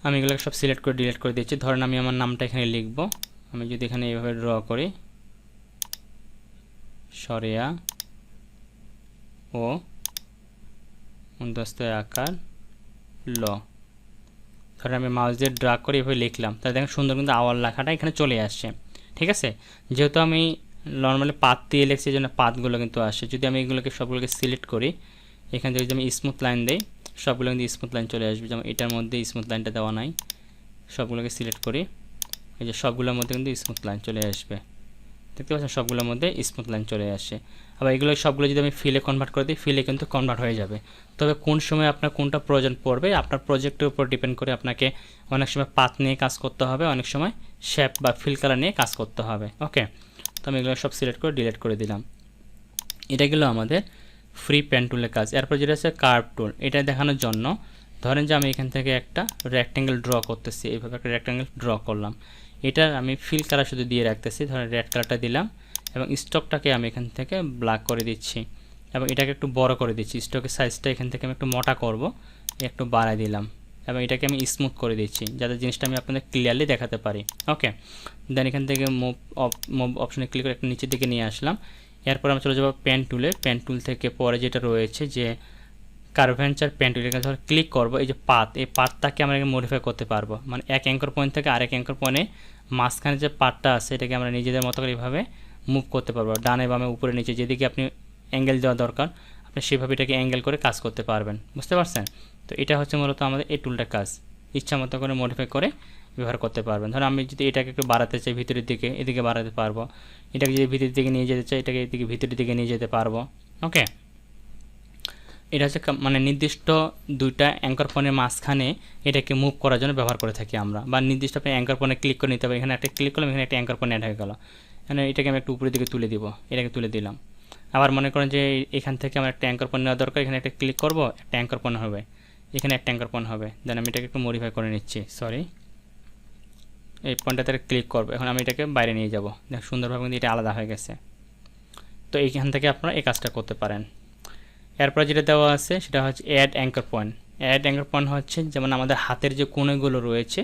আমি এগুলোকে সব সিলেক্ট করে ডিলিট করে দিচ্ছি। ধরেন আমি আমার নামটা এখানে লিখব, আমি যদি এখানে এইভাবে ড্র করি সরিয়া ও দস্ত আকার ল, ধরেন আমি মাউস দিয়ে ড্রাগ করে এভাবে লিখলাম, তাহলে দেখেন সুন্দর কিন্তু আওয়াল লেখাটা এখানে চলে আসছে। ঠিক আছে, যেহেতু আমি নর্মালি পাত দিয়ে লিখছি এই জন্য পাতগুলো কিন্তু আসে। যদি আমি এগুলোকে সবগুলোকে সিলেক্ট করি, এখান থেকে যদি আমি স্মুথ লাইন দিই সবগুলো কিন্তু স্মুথ লাইন চলে আসবে, যেমন এটার মধ্যে স্মুথ লাইনটা দেওয়া নাই, সবগুলোকে সিলেক্ট করি, এই যে সবগুলোর মধ্যে কিন্তু স্মুথ লাইন চলে আসবে, দেখতে পাচ্ছেন সবগুলোর মধ্যে স্মুথ লাইন চলে আসে। আবার এগুলো সবগুলো যদি আমি ফিলে কনভার্ট করে দিই ফিলে কিন্তু কনভার্ট হয়ে যাবে। তবে কোন সময় আপনার কোনটা প্রয়োজন পড়বে আপনার প্রজেক্টের উপর ডিপেন্ড করে, আপনাকে অনেক সময় পাত নিয়ে কাজ করতে হবে, অনেক সময় শেপ বা ফিল কালার নিয়ে কাজ করতে হবে। ওকে, তো আমি এগুলো সব সিলেক্ট করে ডিলিট করে দিলাম। এটা গেল আমাদের ফ্রি পেন টুলের কাজ। এরপর যেটা আছে কার্ভ টুল, এটা দেখানোর জন্য ধরেন যে আমি এখান থেকে একটা রেক্ট্যাঙ্গেল ড্র করতেছি, এইভাবে একটা রেক্ট্যাঙ্গেল ড্র করলাম, এটা আমি ফিল কালার শুধু দিয়ে রাখতেছি, ধরেন রেড কালারটা দিলাম এবং স্টকটাকে আমি এখান থেকে ব্ল্যাক করে দিচ্ছি এবং এটাকে একটু বড় করে দিচ্ছি, স্টকের সাইজটা এখান থেকে আমি একটু মোটা করব, একটু বাড়ায় দিলাম এবং এটাকে আমি স্মুথ করে দিচ্ছি যাতে জিনিসটা আমি আপনাদের ক্লিয়ারলি দেখাতে পারি। ওকে, দেন এখান থেকে মুভ অপশনে ক্লিক করে একটু নিচের দিকে নিয়ে আসলাম। এরপর আমরা চলে যাবো পেন টুলে, পেন টুল থেকে পরে যেটা রয়েছে যে কার্ভেঞ্চার পেন টুল, এখানে ধর ক্লিক করবো, এই যে পাত, এই পাতটাকে আমরা মডিফাই করতে পারবো, মানে এক অ্যাঙ্কর পয়েন্ট থেকে আরেক অ্যাঙ্কর পয়েন্টে মাঝখানে যে পাতটা আছে এটাকে আমরা নিজেদের মতো করে এইভাবে মুভ করতে পারবো, ডানে বামে উপরে নিচে যেদিকে আপনি অ্যাঙ্গেল দেওয়া দরকার আপনি সেভাবে এটাকে অ্যাঙ্গেল করে কাজ করতে পারবেন, বুঝতে পারছেন? তো এটা হচ্ছে মূলত আমাদের এই টুলটার কাজ, ইচ্ছা মতো করে মডিফাই করে ব্যবহার করতে পারবেন। ধরুন আমি যদি এটাকে একটু বাড়াতে চাই ভিতরের দিকে, এদিকে বাড়াতে পারবো, এটাকে যদি ভিতরের দিকে নিয়ে যেতে চাই এটাকে এদিকে ভিতরের দিকে নিয়ে যেতে পারবো। ওকে, এটা হচ্ছে মানে নির্দিষ্ট দুইটা অ্যাঙ্কর পয়েন্টের মাঝখানে এটাকে মুভ করার জন্য ব্যবহার করে থাকি আমরা, বা নির্দিষ্ট আপনি অ্যাঙ্কর পয়েন্টে ক্লিক করে নিতে হবে, এখানে একটা ক্লিক করলাম, এখানে একটা অ্যাঙ্কর পয়েন্ট অ্যাড হয়ে গেল, মানে এটাকে আমি একটু উপরের দিকে তুলে দিব, এটাকে তুলে দিলাম। আবার মনে করেন যে এখান থেকে আমার একটা অ্যাঙ্কর পয়েন্ট নেওয়া দরকার, এখানে একটা ক্লিক করব, একটা অ্যাঙ্কর পয়েন্ট হবে, এখানে একটা অ্যাঙ্কর পয়েন্ট হবে, দেন আমি এটাকে একটু মডিফাই করে নিচ্ছি, সরি এই পয়েন্টটাতে ক্লিক করবো, এখন আমি এটাকে বাইরে নিয়ে যাব, দেখ সুন্দরভাবে কিন্তু এটা আলাদা হয়ে গেছে। তো এইখান থেকে আপনারা এই কাজটা করতে পারেন। এরপর যেটা দেওয়া আছে সেটা হচ্ছে add anchor point. Add anchor point হচ্ছে যেমন আমাদের হাতের যে কোণেগুলো রয়েছে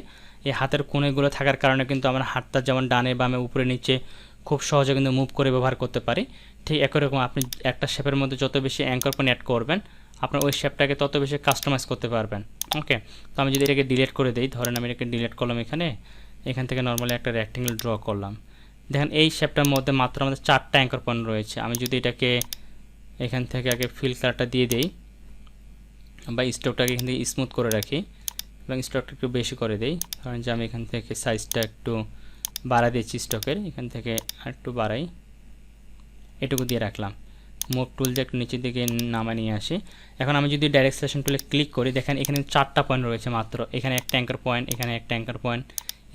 এই হাতের কোণেগুলো থাকার কারণে কিন্তু আমরা হাতটা যেমন ডানে বামে উপরে নিচে খুব সহজে কিন্তু মুভ করে ব্যবহার করতে পারি। ঠিক একই রকম আপনি একটা শেপের মধ্যে যত বেশি অ্যাঙ্কর পয়েন্ট অ্যাড করবেন আপনার ওই শেপটাকে তত বেশি কাস্টমাইজ করতে পারবেন। ওকে, তো আমি যদি এটাকে ডিলিট করে দিই, ধরেন আমি এটাকে ডিলিট করলাম, এখান থেকে নর্মালি একটা রেক্ট্যাঙ্গেল ড্র করলাম, দেখেন এই শেপটার মধ্যে মাত্র আমাদের 4টা অ্যাঙ্কর পয়েন্ট রয়েছে। আমি যদি এটাকে এখান থেকে আগে ফিল কালারটা দিয়ে দেই বা স্টকটাকে এখান থেকে স্মুথ করে রাখি এবং স্টকটা একটু বেশি করে দেই, কারণ যে আমি এখান থেকে সাইজটা একটু বাড়া দিচ্ছি, স্টকের এখান থেকে একটু বাড়াই, এটুকু দিয়ে রাখলাম, মুভ টুল দিয়ে একটু নিচের দিকে নামা নিয়ে আসি। এখন আমি যদি ডাইরেক্ট সিলেকশন টুলে ক্লিক করি দেখেন এখানে 4টা পয়েন্ট রয়েছে মাত্র, এখানে একটা অ্যাঙ্কর পয়েন্ট, এখানে একটা অ্যাঙ্কর পয়েন্ট,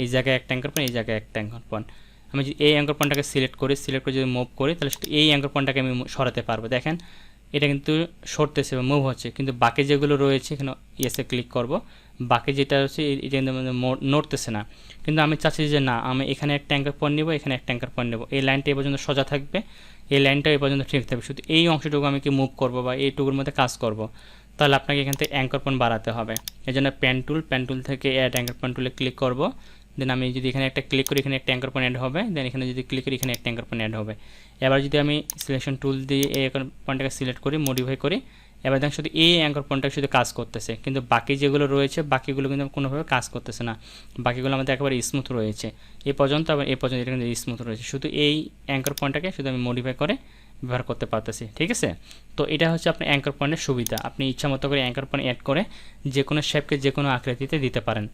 এই জায়গায় একটা অ্যাঙ্কর পয়েন্ট, এই জায়গায় একটা অ্যাঙ্কর পয়েন্ট। আমি যদি এই অ্যাঙ্কর পয়েন্টটাকে সিলেক্ট করে যদি মুভ করি তাহলে এই অ্যাঙ্কর পয়েন্টটাকে আমি সরাতে পারবো। দেখেন এটা কিন্তু সরতেছে বা মুভ হচ্ছে, কিন্তু বাকি যেগুলো রয়েছে এখানে ইয়েসে ক্লিক করব, বাকি যেটা হচ্ছে এটা কিন্তু নড়তেছে না। কিন্তু আমি চাচ্ছি যে না, আমি এখানে একটা অ্যাঙ্কর পয়েন্ট নেব, এখানে একটা অ্যাঙ্কর পয়েন্ট নেব, এই লাইনটা এই পর্যন্ত সোজা থাকবে, এই লাইনটা এই পর্যন্ত ঠিক থাকবে, শুধু এই অংশটুকু আমি কি মুভ করব বা এইটুকুর মধ্যে কাজ করব, তাহলে আপনাকে এখান থেকে অ্যাঙ্কর পয়েন্ট বাড়াতে হবে। এই জন্য পেন টুল থেকে অ্যাড অ্যাঙ্কর পয়েন্ট টুলে ক্লিক করব। দেন আমি যদি এখানে একটা ক্লিক করি এখানে একটা অ্যাঙ্কর পয়েন্ট অ্যাড হবে, দেন এখানে যদি ক্লিক করি এখানে একটা অ্যাঙ্কর পয়েন্ট অ্যাড হবে। এবার যদি আমি সিলেকশন টুল দিয়ে এই অ্যাঙ্কর পয়েন্টটাকে সিলেক্ট করি, মডিফাই করি, এবার দেখেন শুধু এই অ্যাঙ্কর পয়েন্টটা শুধু কাজ করতেছে, কিন্তু বাকি যেগুলো রয়েছে বাকিগুলো কিন্তু কোনোভাবে কাজ করতেছে না, বাকিগুলো আমাদের একেবারে স্মুথ রয়েছে এই পর্যন্ত, আবার এই পর্যন্ত এটা কিন্তু স্মুথ রয়েছে, শুধু এই অ্যাঙ্কর পয়েন্টটাকে শুধু আমি মডিফাই করে ব্যবহার করতে পারতেছি। ঠিক আছে, তো এটা হচ্ছে আপনার অ্যাঙ্কর পয়েন্টের সুবিধা, আপনি ইচ্ছা মতো করে অ্যাঙ্কর পয়েন্ট অ্যাড করে যে কোনো শেপকে যে কোনো আকৃতিতে দিতে পারেন।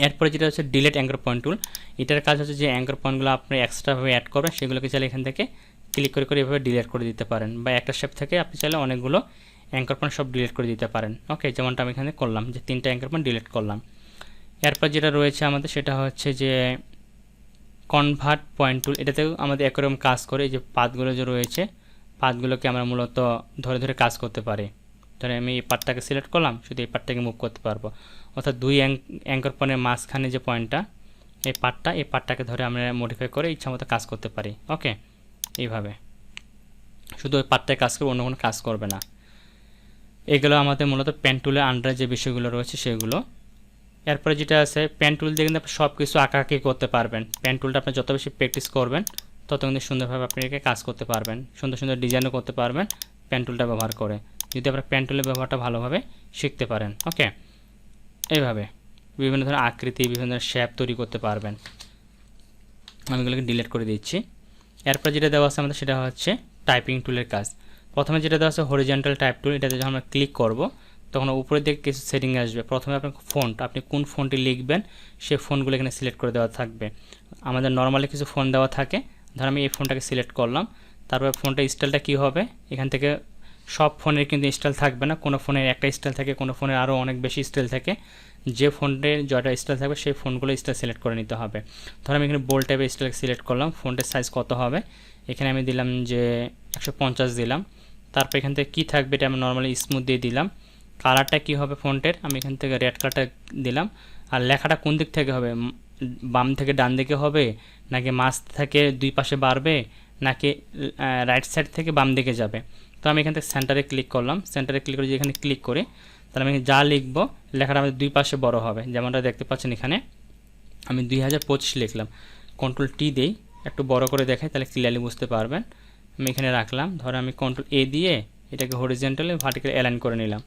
এরপরে যেটা হচ্ছে ডিলেট অ্যাঙ্কর পয়েন্ট টুল, এটার কাজ হচ্ছে যে অ্যাঙ্কর পয়েন্টগুলো আপনি এক্সট্রাভাবে অ্যাড করবেন সেগুলোকে চাইলে এখান থেকে ক্লিক করে এভাবে ডিলিট করে দিতে পারেন, বা একটা শেপ থেকে আপনি চাইলে অনেকগুলো অ্যাঙ্কর পয়েন্ট সব ডিলিট করে দিতে পারেন। ওকে, যেমনটা আমি এখানে করলাম যে 3টা অ্যাঙ্কর পয়েন্ট ডিলিট করলাম। এরপর যেটা রয়েছে আমাদের সেটা হচ্ছে যে কনভার্ট পয়েন্ট টুল, এটাতেও আমাদের একরকম কাজ করে, এই যে পাথগুলো যে রয়েছে পাথগুলোকে আমরা মূলত ধরে কাজ করতে পারি। ধরে আমি এই পার্টটাকে সিলেক্ট করলাম, শুধু এই পার্টটাকে মুভ করতে পারবো, অর্থাৎ দুই অ্যাঙ্কর পয়েন্টের মাঝখানে যে পয়েন্টটা এই পার্টটাকে ধরে আমরা মডিফাই করে ইচ্ছামতো কাজ করতে পারি। ওকে, এইভাবে শুধু ওই পার্টটায় কাজ করবে, অন্য কোনো কাজ করবে না। এগুলো আমাদের মূলত পেন টুলের আন্ডারে যে বিষয়গুলো রয়েছে সেগুলো। এরপরে যেটা আছে পেন টুল দিয়ে কিন্তু আপনি সব কিছু আঁকাআঁকি করতে পারবেন। পেন টুলটা আপনি যত বেশি প্র্যাকটিস করবেন তত কিন্তু সুন্দরভাবে আপনি এটাকে কাজ করতে পারবেন, সুন্দর সুন্দর ডিজাইনও করতে পারবেন পেন টুলটা ব্যবহার করে, যদি আপনার পেন টুলের ব্যবহারটা ভালোভাবে শিখতে পারেন। ওকে, এইভাবে বিভিন্ন ধরনের আকৃতি বিভিন্ন ধরনের শেপ তৈরি করতে পারবেন। আমি এগুলোকে ডিলিট করে দিচ্ছি। এরপর যেটা দেওয়া আছে আমাদের সেটা হচ্ছে টাইপিং টুলের কাজ। প্রথমে যেটা দেওয়া আছে হরিজন্টাল টাইপ টুল, এটাতে যখন আমরা ক্লিক করব তখন উপরের দিকে কিছু সেটিং আসবে। প্রথমে আপনার ফন্ট, আপনি কোন ফন্টে লিখবেন সেই ফন্টগুলো এখানে সিলেক্ট করে দেওয়া থাকবে। আমাদের নর্মালি কিছু ফোন দেওয়া থাকে, ধর আমি এই ফোনটাকে সিলেক্ট করলাম, তারপর ফোনটার স্টাইলটা কী হবে, এখান থেকে সব ফোনের কিন্তু স্টাইল থাকবে না, কোনো ফোনের একটা স্টাইল থাকে, কোনো ফোনের আরও অনেক বেশি স্টাইল থাকে, যে ফোনের যটা স্টাইল থাকবে সেই ফোনগুলো স্টাইল সিলেক্ট করে নিতে হবে। ধর আমি এখানে বোল্ড টাইপের স্টাইল সিলেক্ট করলাম, ফোনটার সাইজ কত হবে, এখানে আমি দিলাম যে 150 দিলাম, তারপর এখান থেকে কী থাকবে এটা আমি নর্মালি স্মুথ দিয়ে দিলাম। কালারটা কী হবে ফন্টের, আমি এখান থেকে রেড কালারটা দিলাম। আর লেখাটা কোন দিক থেকে হবে, বাম থেকে ডান দিকে হবে, নাকি মাঝ থেকে দুই পাশে বাড়বে, নাকি রাইট সাইড থেকে বাম দিকে যাবে। তো আমি এখান থেকে সেন্টারে ক্লিক করলাম, সেন্টারে ক্লিক করে যেখানে ক্লিক করে তাহলে আমি যা লিখবো লেখাটা আমাদের দুই পাশে বড় হবে, যেমনটা দেখতে পাচ্ছেন এখানে আমি 2025 লিখলাম, কন্ট্রোল টি দিই একটু বড় করে দেখাই তাহলে ক্লিয়ারলি বুঝতে পারবেন। আমি এখানে রাখলাম, ধরো আমি কন্ট্রোল এ দিয়ে এটাকে হরিজন্টালি ভার্টিক্যালি অ্যালাইন করে নিলাম।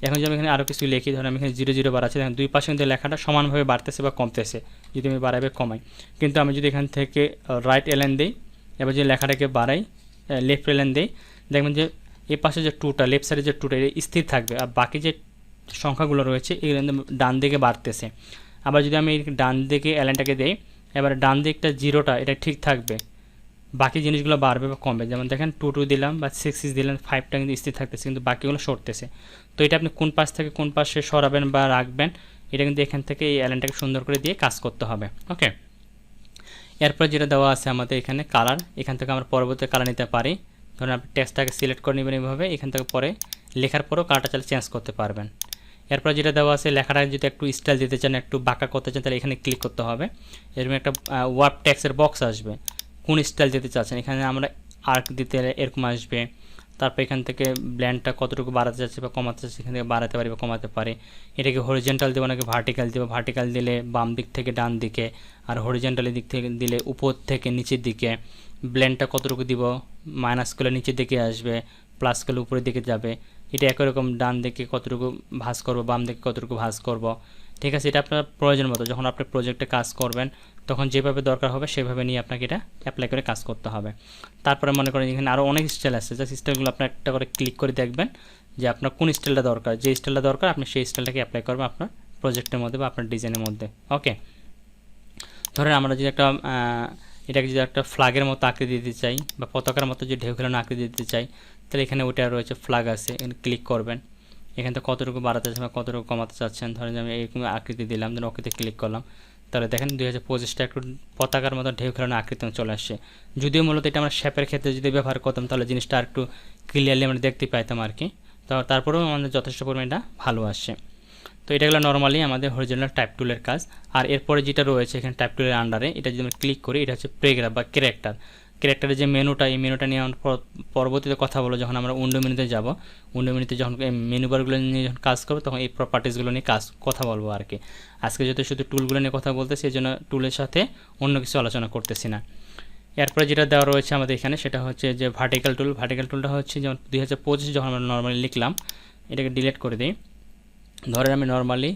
এখন যদি আমি এখানে আরও কিছু লিখি, ধরো আমি এখানে 00 বাড়াচ্ছি, দেখেন দুই পাশে কিন্তু লেখাটা সমানভাবে বাড়তেছে বা কমতেছে, যদি আমি বাড়াবে কমাই। কিন্তু আমি যদি এখান থেকে রাইট অ্যালাইন দিই, এবার যদি লেখাটাকে বাড়াই লেফট অ্যালাইন দিই, দেখবেন যে এই পাশে যে টুটা লেফট সাইডে যে টুটা স্থির থাকবে, আর বাকি যে সংখ্যাগুলো রয়েছে এগুলো ডান দিকে বাড়তেছে। আবার যদি আমি ডান দিকে অ্যালাইনটাকে দিই, এবার ডান দিকটা 0টা এটা ঠিক থাকবে, বাকি জিনিসগুলো বাড়বে বা কমবে। যেমন দেখেন 2 দিলাম বা 6 দিলাম, 5টা কিন্তু স্থির থাকতেছে, কিন্তু বাকিগুলো সরতেছে। তো এটা আপনি কোন পাশ থেকে কোন পাশে সরাবেন বা রাখবেন এটা কিন্তু এখান থেকে এই অ্যালাইনটাকে সুন্দর করে দিয়ে কাজ করতে হবে। ওকে, এরপর যেটা দেওয়া আছে আমাদের এখানে কালার, এখান থেকে আমরা পরবর্তী কালার নিতে পারি। ধরুন আপনি টেক্সটটাকে সিলেক্ট করে নেবেন এইভাবে, এখান থেকে পরে লেখার পরেও কালারটা চাইলে চেঞ্জ করতে পারবেন। এরপর যেটা দেওয়া আছে লেখাটা যদি একটু স্টাইল দিতে চান, একটু বাঁকা করতে চান, তাহলে এখানে ক্লিক করতে হবে। এরকম একটা ওয়ার্ড টেক্সটের বক্স আসবে, কোন স্টাইল দিতে চাচ্ছেন, এখানে আমরা আর্ক দিতে এরকম আসবে। তারপর এখান থেকে ব্ল্যান্ডটা কতটুকু বাড়াতে চাচ্ছি বা কমাতে চাচ্ছি এখান থেকে বাড়াতে পারি বা কমাতে পারি। এটাকে হরিজেন্টাল দেবো নাকি ভার্টিক্যাল দেবো, ভার্টিক্যাল দিলে বাম দিক থেকে ডান দিকে, আর হরিজেন্টালি দিক থেকে দিলে উপর থেকে নিচের দিকে। ব্ল্যান্ডটা কতটুকু দিব, মাইনাস করলে নিচের দিকে আসবে, প্লাস করলে উপরের দিকে যাবে। এটা একই রকম ডান দিকে কতটুকু ভাঁজ করব, বাম দিকে কতটুকু ভাঁজ করব। ঠিক আছে, এটা আপনার প্রয়োজন মতো যখন আপনি প্রজেক্টে কাজ করবেন তখন যেভাবে দরকার হবে সেভাবে নিয়ে আপনাকে এটা অ্যাপ্লাই করে কাজ করতে হবে। তারপরে মনে করেন এখানে আরও অনেক স্টাইল আছে, যে স্টাইলগুলো আপনার একটা করে ক্লিক করে দেখবেন যে আপনার কোন স্টাইলটা দরকার, যে স্টাইলটা দরকার আপনি সেই স্টাইলটাকে অ্যাপ্লাই করবেন আপনার প্রজেক্টের মধ্যে বা আপনার ডিজাইনের মধ্যে। ওকে, ধরেন আমরা যদি একটা এটাকে যদি একটা ফ্ল্যাগের মতো আকৃতি দিতে চাই বা পতাকার মতো যে ঢেউ খেলানো আকৃতি দিতে চাই, তাহলে এখানে ওইটা রয়েছে ফ্ল্যাগ আছে, এখানে ক্লিক করবেন। এখান থেকে কতটুকু বাড়াতে চাচ্ছেন বা কতটুকু কমাতে চাচ্ছেন, ধরেন আমি এরকম আকৃতি দিলাম, দেন ওকেতে ক্লিক করলাম, তাহলে দেখেন 2025টা একটু পতাকার মতো ঢেউ খেলানো আকৃতি চলে আসছে। যদিও মূলত এটা আমরা শেপের ক্ষেত্রে যদি ব্যবহার করতাম তাহলে জিনিসটা আর একটু ক্লিয়ারলি আমরা দেখতে পাইতাম আর কি। তো তারপরেও আমাদের যথেষ্ট পরিমাণে এটা ভালো আসছে। তো এটা গেলো নর্মালি আমাদের হরিজন্টাল টাইপ টুলের কাজ। আর এরপরে যেটা রয়েছে এখানে টাইপ টুলের আন্ডারে, এটা যদি আমরা ক্লিক করি, এটা হচ্ছে প্যারাগ্রাফ বা ক্যারেক্টার। ক্যারেক্টারের যে মেনুটা, এই মেনুটা নিয়ে আমরা পরবর্তীতে কথা বলবো যখন আমরা উইন্ডো মেনুতে যাব। উইন্ডো মেনুতে যখন মেনু বারগুলো নিয়ে যখন কাজ করবো তখন এই প্রপার্টিসগুলো নিয়ে কথা বলবো আর কি। আজকে যেহেতু শুধু টুলগুলো নিয়ে কথা বলতেছি, এই জন্য টুলের সাথে অন্য কিছু আলোচনা করতেছি না। এরপরে যেটা দেওয়া রয়েছে আমাদের এখানে সেটা হচ্ছে যে ভার্টিক্যাল টুল। ভার্টিক্যাল টুলটা হচ্ছে যেমন 2025 যখন আমরা নর্মালি লিখলাম, এটাকে ডিলিট করে দিই। ধরেন আমি নর্মালি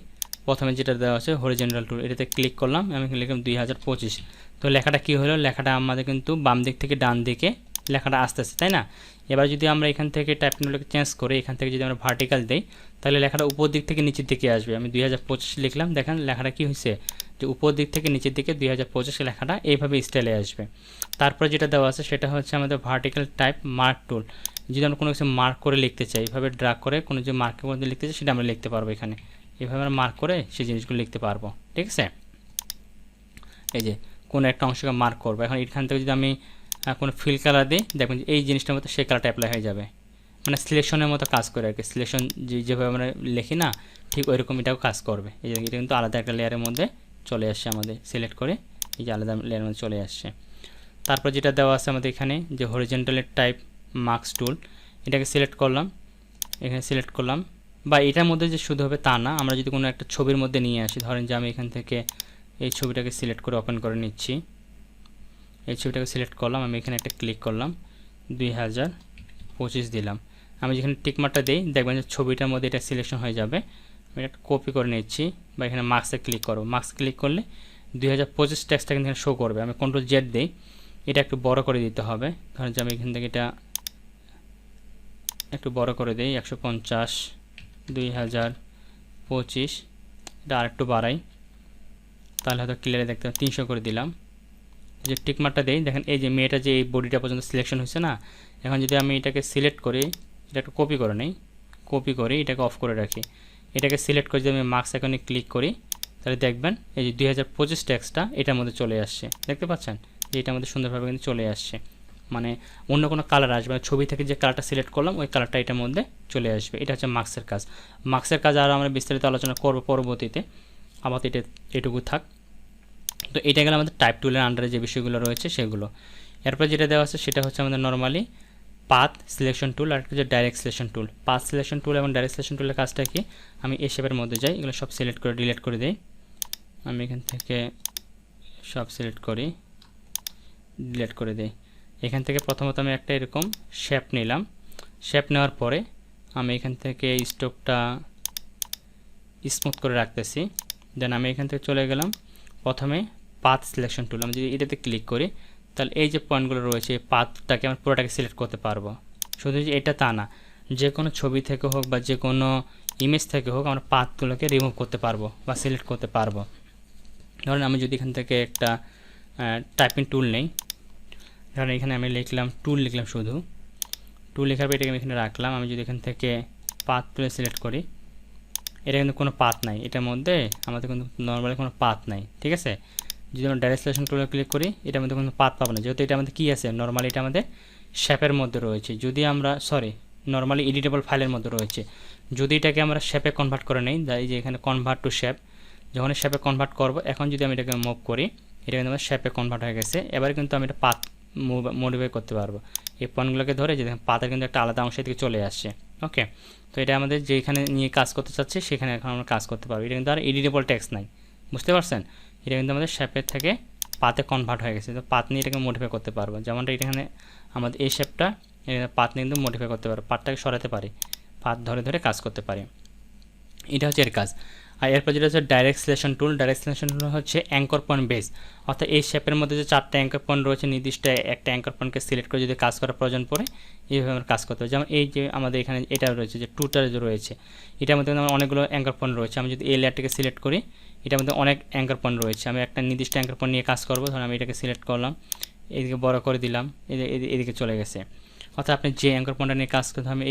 প্রথমে যেটা দেওয়া আছে হরিজন্টাল টুল, এটাতে ক্লিক করলাম, আমি লিখলাম 2025। তো লেখাটা কি হলো, লেখাটা আমাদের কিন্তু বাম দিক থেকে ডান দিকে লেখাটা আসতেছে, তাই না? এবার যদি আমরা এখান থেকে টাইপ টুলটাকে চেঞ্জ করি, এখান থেকে যদি আমরা ভার্টিক্যাল দিই তাহলে লেখাটা উপর দিক থেকে নিচের দিকে আসবে। আমি 2025 লিখলাম, দেখেন লেখাটা কি হয়েছে যে উপর দিক থেকে নিচের দিকে 2025 লেখাটা এইভাবে স্টাইলে আসবে। তারপর যেটা দেওয়া আছে সেটা হচ্ছে আমাদের ভার্টিক্যাল টাইপ মার্ক টুল। যদি আমরা কোনো কিছু মার্ক করে লিখতে চাই, এইভাবে ড্রাগ করে কোনো যে মার্কের মধ্যে লিখতে চাই সেটা আমরা লিখতে পারবো এখানে। এইভাবে আমরা মার্ক করে সেই জিনিসগুলো লিখতে পারবো, ঠিক আছে? এই যে কোনো একটা অংশকে মার্ক করবো, এখন এখান থেকে যদি আমি কোনো ফিল কালার দিই, দেখবেন যে এই জিনিসটার মতো সেই কালারটা অ্যাপ্লাই হয়ে যাবে। মানে সিলেকশনের মতো কাজ করে আর কি। সিলেকশন যেভাবে আমরা লিখি না, ঠিক ওইরকম এটাও কাজ করবে। এই যে এটা কিন্তু আলাদা একটা লেয়ারের মধ্যে চলে আসছে আমাদের, সিলেক্ট করে এই যে আলাদা লেয়ারের মধ্যে চলে আসছে। তারপর যেটা দেওয়া আছে আমাদের এখানে যে হরিজন্টালের টাইপ মার্কস টুল, এটাকে সিলেক্ট করলাম, এখানে সিলেক্ট করলাম। বা এটার মধ্যে যে শুধু হবে তা না, আমরা যদি কোনো একটা ছবির মধ্যে নিয়ে আসি, ধরেন যে আমি এখান থেকে এই ছবিটাকে সিলেক্ট করে ওপেন করে নিচ্ছি। এই ছবিটাকে সিলেক্ট করলাম, আমি এখানে একটা ক্লিক করলাম, 2025 দিলাম। আমি যেখানে টিকমার্কটা দিই দেখবেন যে ছবিটার মধ্যে এটা সিলেকশন হয়ে যাবে। আমি এটা কপি করে নিচ্ছি বা এখানে মার্কসে ক্লিক করব। মার্কস ক্লিক করলে 2025 টেক্সটটা কিন্তু এখানে শো করবে। আমি কন্ট্রোল জেড দিই, এটা একটু বড় করে দিতে হবে। ধরেন যে আমি এখান থেকে এটা একটু বড় করে দিই, 150, 2025, এটা আরেকটু বাড়াই, তাহলে হয়তো ক্লিয়ারে দেখতে হবে। 300 করে দিলাম। যে টিকমার্কটা দেই, দেখেন এই যে মেয়েটা যে এই বডিটা পর্যন্ত সিলেকশন হয়েছে না। এখন যদি আমি এটাকে সিলেক্ট করি, এটা একটু কপি করে নিই, কপি করি এটাকে অফ করে রাখি, এটাকে সিলেক্ট করে যদি আমি মার্কস আইকনে ক্লিক করি তাহলে দেখবেন এই যে 2025 টেক্সটটা এটার মধ্যে চলে আসছে। দেখতে পাচ্ছেন যে এটার মধ্যে সুন্দরভাবে কিন্তু চলে আসছে। মানে অন্য কোনো কালার আসবে না, ছবি থেকে যে কালারটা সিলেক্ট করলাম ওই কালারটা এটার মধ্যে চলে আসবে। এটা হচ্ছে মার্কসের কাজ। মার্কসের কাজ আর আমরা বিস্তারিত আলোচনা করব পরবর্তীতে, আপাতত এটুকু থাক। তো এটা গেলে আমাদের টাইপ টুলের আন্ডারে যে বিষয়গুলো রয়েছে সেগুলো। এরপর যেটা দেওয়া আছে সেটা হচ্ছে আমাদের নর্মালি পাথ সিলেকশন টুল আর একটা যে direct selection tool. Path selection tool এবং ডাইরেক্ট সিলেকশন টুলের কাজটা কি, আমি এই শেপের মধ্যে যাই, এগুলো সব সিলেক্ট করে ডিলিট করে দিই। আমি এখান থেকে সব সিলেক্ট করি, ডিলিট করে দিই। এখান থেকে প্রথমত আমি একটা এরকম শেপ নিলাম। শেপ নেওয়ার পরে আমি এখান থেকে স্টোকটা স্মুথ করে রাখতেছি। দেন আমি এখান থেকে চলে গেলাম প্রথমে পাথ সিলেকশন টুল। আমি যদি এটাতে ক্লিক করি তাহলে এই যে পয়েন্টগুলো রয়েছে এই পাথটাকে আমি পুরোটাকে সিলেক্ট করতে পারবো। শুধু যে এটা তা না, যে কোনো ছবি থেকে হোক বা যে কোনো ইমেজ থেকে হোক আমরা পাথগুলোকে রিমুভ করতে পারবো বা সিলেক্ট করতে পারবো। ধরেন আমি যদি এখান থেকে একটা টাইপিং টুল নেই, ধরেন এখানে আমি লিখলাম টুল, লিখলাম শুধু টুল, লেখার পর এটাকে আমি এখানে রাখলাম। আমি যদি এখান থেকে পাথ টুলে সিলেক্ট করি, এটা কিন্তু কোনো পাথ নাই, এটার মধ্যে আমাদের কিন্তু নর্মালি কোনো পাথ নাই, ঠিক আছে? যদি আমরা ডাইরেক্ট সিলেকশন টুলে ক্লিক করি এটার মধ্যে কোনো পাথ পাবো না, যেহেতু এটা আমাদের কী আছে, নর্মালি এটা আমাদের শেপের মধ্যে রয়েছে। যদি আমরা নর্মালি এডিটেবল ফাইলের মধ্যে রয়েছে। যদি এটাকে আমরা শেপে কনভার্ট করে নেই, এই যে এখানে কনভার্ট টু শেপ, যখন শেপে কনভার্ট করব, এখন যদি আমি এটাকে মুভ করি এটা কিন্তু আমার শেপে কনভার্ট হয়ে গেছে। এবার কিন্তু আমি এটা পাথ মডিফাই করতে পারবো। এই পয়েন্টগুলোকে ধরে যে দেখেন পাথের কিন্তু একটা আলাদা অংশ থেকে চলে আসছে। ওকে, তো এটা আমাদের যেখানে নিয়ে কাজ করতে চাচ্ছি সেখানে এখন আমরা কাজ করতে পারবো। এটা কিন্তু আর এডিটেবল টেক্সট নাই, বুঝতে পারছেন? এটা কিন্তু আমাদের শেপের থেকে পাথে কনভার্ট হয়ে গেছে। তো পাথ নিয়ে এটাকে মডিফাই করতে পারবো। যেমনটা এখানে আমাদের এই শেপটা পাথ নিয়ে কিন্তু মডিফাই করতে পারবো, পাথটাকে সরাতে পারি, পাথ ধরে ধরে কাজ করতে পারি। এটা হচ্ছে এর কাজ। আর এরপর যেটা হচ্ছে direct selection tool. Direct selection tool হচ্ছে অ্যাঙ্কর পয়েন্ট বেস, অর্থাৎ এই শেপের মধ্যে যে 4টা অ্যাঙ্কর পয়েন্ট রয়েছে, নির্দিষ্ট একটা অ্যাঙ্কর পয়েন্টকে সিলেক্ট করে যদি কাজ করার প্রয়োজন পড়ে এইভাবে আমরা কাজ করতে হবে। যেমন এই যে আমাদের এখানে এটা রয়েছে যে টুটা যে রয়েছে, এটার মধ্যে আমার অনেকগুলো অ্যাঙ্কর পয়েন্ট রয়েছে। আমি যদি এই লেয়ারটাকে সিলেক্ট করি এটার মধ্যে অনেক অ্যাঙ্কর পয়েন্ট রয়েছে, আমি একটা নির্দিষ্ট অ্যাঙ্কর পয়েন্ট নিয়ে কাজ করবো। ধরুন আমি এটাকে সিলেক্ট করলাম, এদিকে বড় করে দিলাম, এদিকে চলে গেছে। অর্থাৎ আপনি যে অ্যাঙ্কর পয়েন্টটা নিয়ে কাজ করতে হবে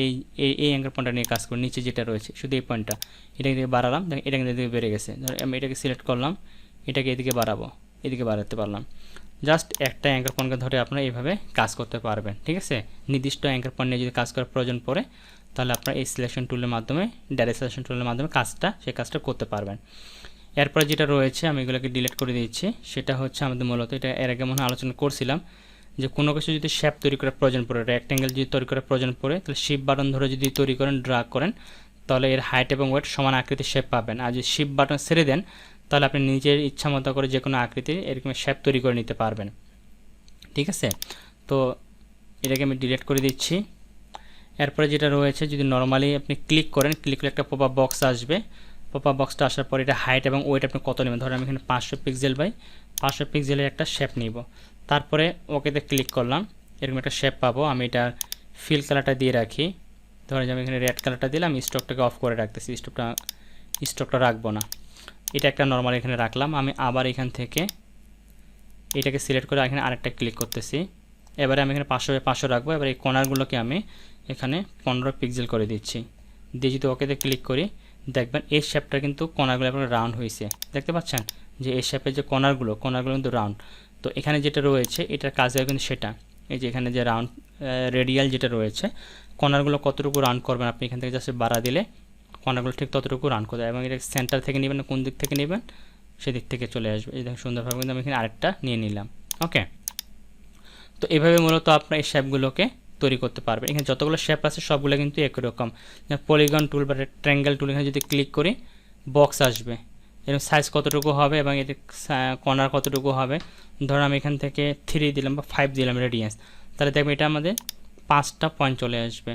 এই অ্যাঙ্কর পয়েন্টটা নিয়ে কাজ করুন। নিচে যেটা রয়েছে শুধু এই পয়েন্টটা, এটাকে দিয়ে বাড়ালাম, এটা কিন্তু এদিকে বেড়ে গেছে। ধর আমি এটাকে সিলেক্ট করলাম, এটাকে এদিকে বাড়াবো, এদিকে বাড়াতে পারলাম। জাস্ট একটা অ্যাঙ্কার পয়েন্টকে ধরে আপনারা এইভাবে কাজ করতে পারবেন, ঠিক আছে। নির্দিষ্ট অ্যাঙ্কার পয়েন্ট নিয়ে যদি কাজ করার প্রয়োজন পড়ে তাহলে আপনারা এই সিলেকশন টুলের মাধ্যমে, ডাইরেক্ট সিলেকশন টুলের মাধ্যমে সেই কাজটা করতে পারবেন। এরপরে যেটা রয়েছে আমি এগুলোকে ডিলিট করে দিচ্ছি। সেটা হচ্ছে আমাদের মূলত, এটা এর আগে মনে আলোচনা করছিলাম, যে কোনো কিছু যদি শেপ তৈরি করার প্রয়োজন পড়ে, রেক্ট্যাঙ্গেল যদি তৈরি করার প্রয়োজন পড়ে, তাহলে শিফট বাটন ধরে যদি তৈরি করেন, ড্র্যাগ করেন, তাহলে এর হাইট এবং ওয়েট সমান আকৃতির শেপ পাবেন। আর যদি শিফট বাটন ছেড়ে দেন তাহলে আপনি নিজের ইচ্ছা মতো করে যে কোনো আকৃতির এরকম শেপ তৈরি করে নিতে পারবেন, ঠিক আছে। তো এটাকে আমি ডিলিট করে দিচ্ছি। এরপরে যেটা রয়েছে, যদি নর্মালি আপনি ক্লিক করেন, ক্লিক করলে একটা পপআপ বক্স আসবে। পপআপ বক্সটা আসার পর এটা হাইট এবং ওয়েট আপনি কত নেবেন, ধরেন আমি এখানে 500 পিক্সেল বাই 500 পিক্সেলের একটা শেপ নিব। তারপরে ওকেতে ক্লিক করলাম, এরকম একটা শেপ পাবো। আমি এটার ফিল কালারটা দিয়ে রাখি, ধরেন আমি এখানে রেড কালারটা দিলাম, স্টকটাকে অফ করে রাখতেছি, স্টকটা রাখবো না। এটা একটা নর্মাল এখানে রাখলাম। আমি আবার এখান থেকে এটাকে সিলেক্ট করে এখানে আরেকটা ক্লিক করতেছি। এবারে আমি এখানে 500 রাখবো। এবার এই কর্নারগুলোকে আমি এখানে 15 পিক্সেল করে দিচ্ছি। দিয়ে যদি ওকেতে ক্লিক করি, দেখবেন এই শেপটা কিন্তু কর্নারগুলো আপনার রাউন্ড হয়েছে, দেখতে পাচ্ছেন যে এই শেপের যে কর্নারগুলো কিন্তু রাউন্ড। তো এখানে যেটা রয়েছে এটার কাজ হয় কিন্তু সেটা, এই যে এখানে যে রাউন্ড রেডিয়াল যেটা রয়েছে, কর্নারগুলো কতটুকু রাউন্ড করবেন আপনি এখান থেকে জাস্ট বাড়া দিলে কর্নারগুলো ঠিক ততটুকু রাউন্ড করে দেয়। এবং এটা সেন্টার থেকে নেবেন, কোন দিক থেকে নেবেন সেদিক থেকে চলে আসবে। এই দেখুন সুন্দরভাবে কিন্তু আমি এখানে আরেকটা নিয়ে নিলাম। ওকে, তো এভাবে মূলত আপনার এই শেপগুলোকে তৈরি করতে পারবেন। এখানে যতগুলো শেপ আছে সবগুলো কিন্তু একই রকম। পলিগন টুল বা ট্রায়াঙ্গেল টুল, এখানে যদি ক্লিক করি বক্স আসবে, এর সাইজ কতটুকু হবে এবং এর কর্নার কতটুকু হবে। ধরুন আমি এখান থেকে 3 দিলাম বা 5 দিলাম রেডিয়ান্স, তাহলে দেখবেন এটা আমাদের 5টা পয়েন্ট চলে আসবে।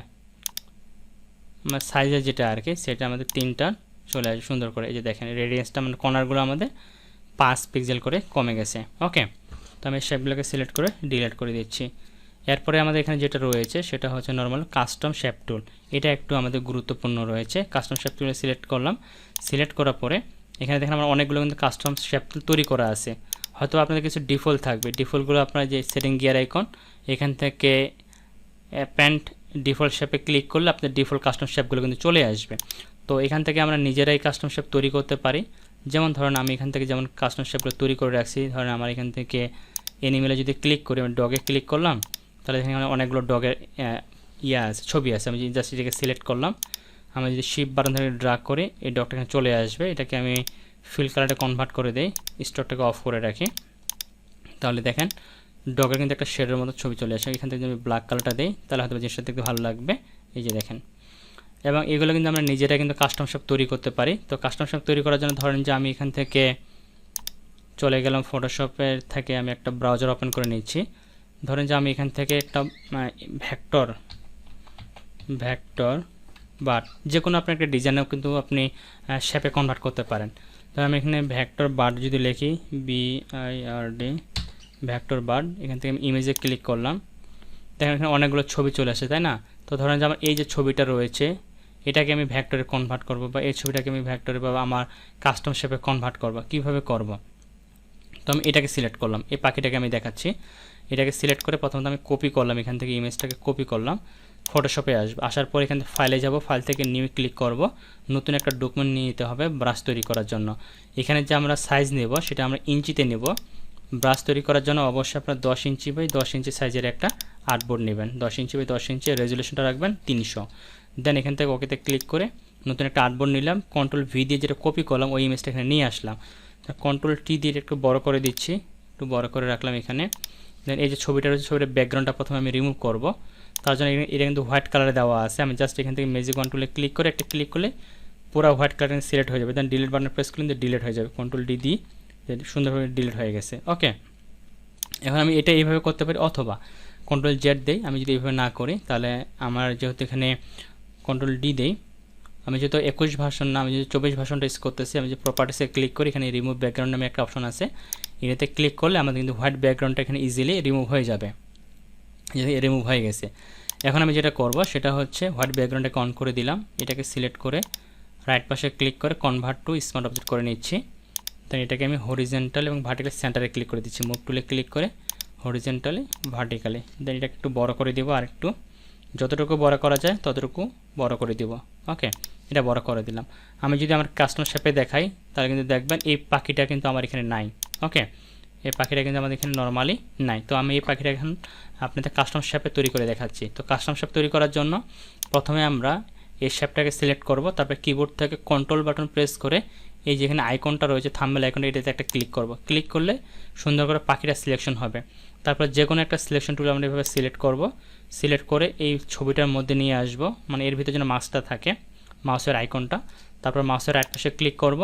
আমার সাইজের যেটা আর কি সেটা আমাদের 3টা চলে আসবে সুন্দর করে। এই যে দেখেন রেডিয়ান্সটা মানে কর্নারগুলো আমাদের 5 পিক্সেল করে কমে গেছে। ওকে, তো আমি শেপগুলোকে সিলেক্ট করে ডিলিট করে দিচ্ছি। এরপরে আমাদের এখানে যেটা রয়েছে সেটা হচ্ছে নর্মাল কাস্টম শেপ টুল। এটা একটু আমাদের গুরুত্বপূর্ণ রয়েছে। কাস্টম শেপ টুলে সিলেক্ট করলাম। সিলেক্ট করার পরে এখানে দেখেন আমার অনেকগুলো কিন্তু কাস্টম শেপ টুল তৈরি করা আছে। হয়তো আপনাদের কিছু ডিফল্ট থাকবে, ডিফল্টগুলো আপনার যে সেটিং গিয়ার আইকন এখান থেকে প্যান্ট ডিফল্ট শেপে ক্লিক করলে আপনার ডিফল্ট কাস্টম শেপগুলো কিন্তু চলে আসবে। তো এখান থেকে আমরা নিজেরাই কাস্টম শেপ তৈরি করতে পারি। যেমন ধরেন আমি এখান থেকে যেমন কাস্টম শেপগুলো তৈরি করে রাখছি, ধরেন আমার এখান থেকে অ্যানিমেলে যদি ক্লিক করি, আমি ডগে ক্লিক করলাম, তাহলে এখানে অনেকগুলো ডগের আছে, ছবি আছে। আমি জাস্ট এটাকে সিলেক্ট করলাম, আমি যদি শিফট বাটন ধরে ড্র্যাগ করে এই ডগটা এখানে চলে আসবে। এটাকে আমি ফিল কালারটা কনভার্ট করে দেই, স্টকটাকে অফ করে রাখি, তাহলে দেখেন ডগের কিন্তু একটা শেডের মতো ছবি চলে আসে। এখান থেকে যদি আমি ব্ল্যাক কালারটা দিই তাহলে হয়তো জিনিসটা দেখতে ভালো লাগবে। এই যে দেখেন, এবং এগুলো কিন্তু আমরা নিজেরা কিন্তু কাস্টম শেপ তৈরি করতে পারি। তো কাস্টম শেপ তৈরি করার জন্য ধরেন যে আমি এখান থেকে চলে গেলাম ফটোশপের থেকে, আমি একটা ব্রাউজার ওপেন করে নিচ্ছি। ধরেন যে আমি এখান থেকে একটা ভেক্টর বাট যে কোনো আপনি একটা ডিজাইনেও কিন্তু আপনি শেপে কনভার্ট করতে পারেন। তো আমি এখানে ভেক্টর বাট যদি লিখি BIRD ভেক্টর বাট, এখান থেকে আমি ইমেজে ক্লিক করলাম, দেখেন এখানে অনেকগুলো ছবি চলে আসে, তাই না। তো ধরেন যে আমার এই যে ছবিটা রয়েছে এটাকে আমি ভেক্টরে কনভার্ট করব, বা এই ছবিটাকে আমি ভেক্টরে বা আমার কাস্টম শেপে কনভার্ট করব, কিভাবে করব। তো আমি এটাকে সিলেক্ট করলাম, এই পাখিটাকে আমি দেখাচ্ছি। এটাকে সিলেক্ট করে প্রথমত আমি কপি করলাম, এখান থেকে ইমেজটাকে কপি করলাম, ফটোশপে আসবো। আসার পর এখান থেকে ফাইলে যাব, ফাইল থেকে নিউ ক্লিক করব, নতুন একটা ডকুমেন্ট নিয়ে নিতে হবে ব্রাশ তৈরি করার জন্য। এখানে যে আমরা সাইজ নেব সেটা আমরা ইঞ্চিতে নেব। ব্রাশ তৈরি করার জন্য অবশ্যই আপনার 10 ইঞ্চি বাই 10 ইঞ্চি সাইজের একটা আর্টবোর্ড নেবেন। 10 ইঞ্চি বাই 10 ইঞ্চি রেজুলেশনটা রাখবেন 300। দেন এখান থেকে ওকেতে ক্লিক করে নতুন একটা আর্টবোর্ড নিলাম, কন্ট্রোল V দিয়ে যেটা কপি করলাম ওই ইমেজটা এখানে নিয়ে আসলাম। কন্ট্রোল T দিয়ে একটু বড় করে দিচ্ছি, একটু বড় করে রাখলাম এখানে। দেন এই যে ছবিটা রয়েছে ছবিটার ব্যাকগ্রাউন্ডটা প্রথমে আমি রিমুভ করব। তার জন্য এটা কিন্তু হোয়াইট কালারে দেওয়া আছে। আমি জাস্ট এখান থেকে ম্যাজিক কন্ট্রোলে ক্লিক করে একটা ক্লিক করলে পুরো হোয়াইট কালার সিলেক্ট হয়ে যাবে। দেন ডিলিট বাটন প্রেস করলে ডিলিট হয়ে যাবে, কন্ট্রোল D দিয়ে সুন্দরভাবে ডিলিট হয়ে গেছে। ওকে, এখন আমি এটা এইভাবে করতে পারি, অথবা কন্ট্রোল Z দেই। আমি যদি এইভাবে না করি তাহলে আমার যেহেতু এখানে কন্ট্রোল D দেই, আমি যেহেতু 21 ভার্সন না, আমি যদি 24 ভার্সনটা ইউজ করতেছি, আমি যে প্রপার্টিসে ক্লিক করি, এখানে রিমুভ ব্যাকগ্রাউন্ড নামে একটা অপশন আছে, এটাতে ক্লিক করলে আমাদের কিন্তু হোয়াইট ব্যাকগ্রাউন্ডটা এখানে ইজিলি রিমুভ হয়ে যাবে। রিমুভ হয়ে গেছে। এখন আমি যেটা করব সেটা হচ্ছে হোয়াইট ব্যাকগ্রাউন্ডটাকে অন করে দিলাম, এটাকে সিলেক্ট করে রাইট পাশে ক্লিক করে কনভার্ট টু স্মার্ট অবজেক্ট করে নিচ্ছি। দেন এটাকে আমি হরিজেন্টাল এবং ভার্টিক্যাল সেন্টারে ক্লিক করে দিচ্ছি, মুভ টুলে ক্লিক করে হরিজেন্টালি ভার্টিক্যালি। দেন এটাকে একটু বড় করে দেবো, আর একটু যতটুকু বড় করা যায় ততটুকু বড় করে দেব। ওকে, এটা বড় করে দিলাম। আমি যদি আমার কাস্টম শেপে দেখাই তাহলে কিন্তু দেখবেন এই পাখিটা কিন্তু আমার এখানে নাই। ওকে, এই পাখিটা কিন্তু আমাদের এখানে নর্মালি নাই। তো আমি এই পাখিটা এখন আপনাদের কাস্টম শেপে তৈরি করে দেখাচ্ছি। তো কাস্টম শেপ তৈরি করার জন্য প্রথমে আমরা এই শেপটাকে সিলেক্ট করব, তারপর কিবোর্ড থেকে কন্ট্রোল বাটন প্রেস করে এই যেখানে আইকনটা রয়েছে থাম্বনেল আইকনটা, এটাতে একটা ক্লিক করব। ক্লিক করলে সুন্দর করে পাখিটা সিলেকশন হবে। তারপর যে কোনো একটা সিলেকশন টুল আমরা এভাবে সিলেক্ট করব। সিলেক্ট করে এই ছবিটার মধ্যে নিয়ে আসব, মানে এর ভিতরে যেন মাউসটা থাকে, মাউসের আইকনটা। তারপর মাউসের রাইট পাশে ক্লিক করব।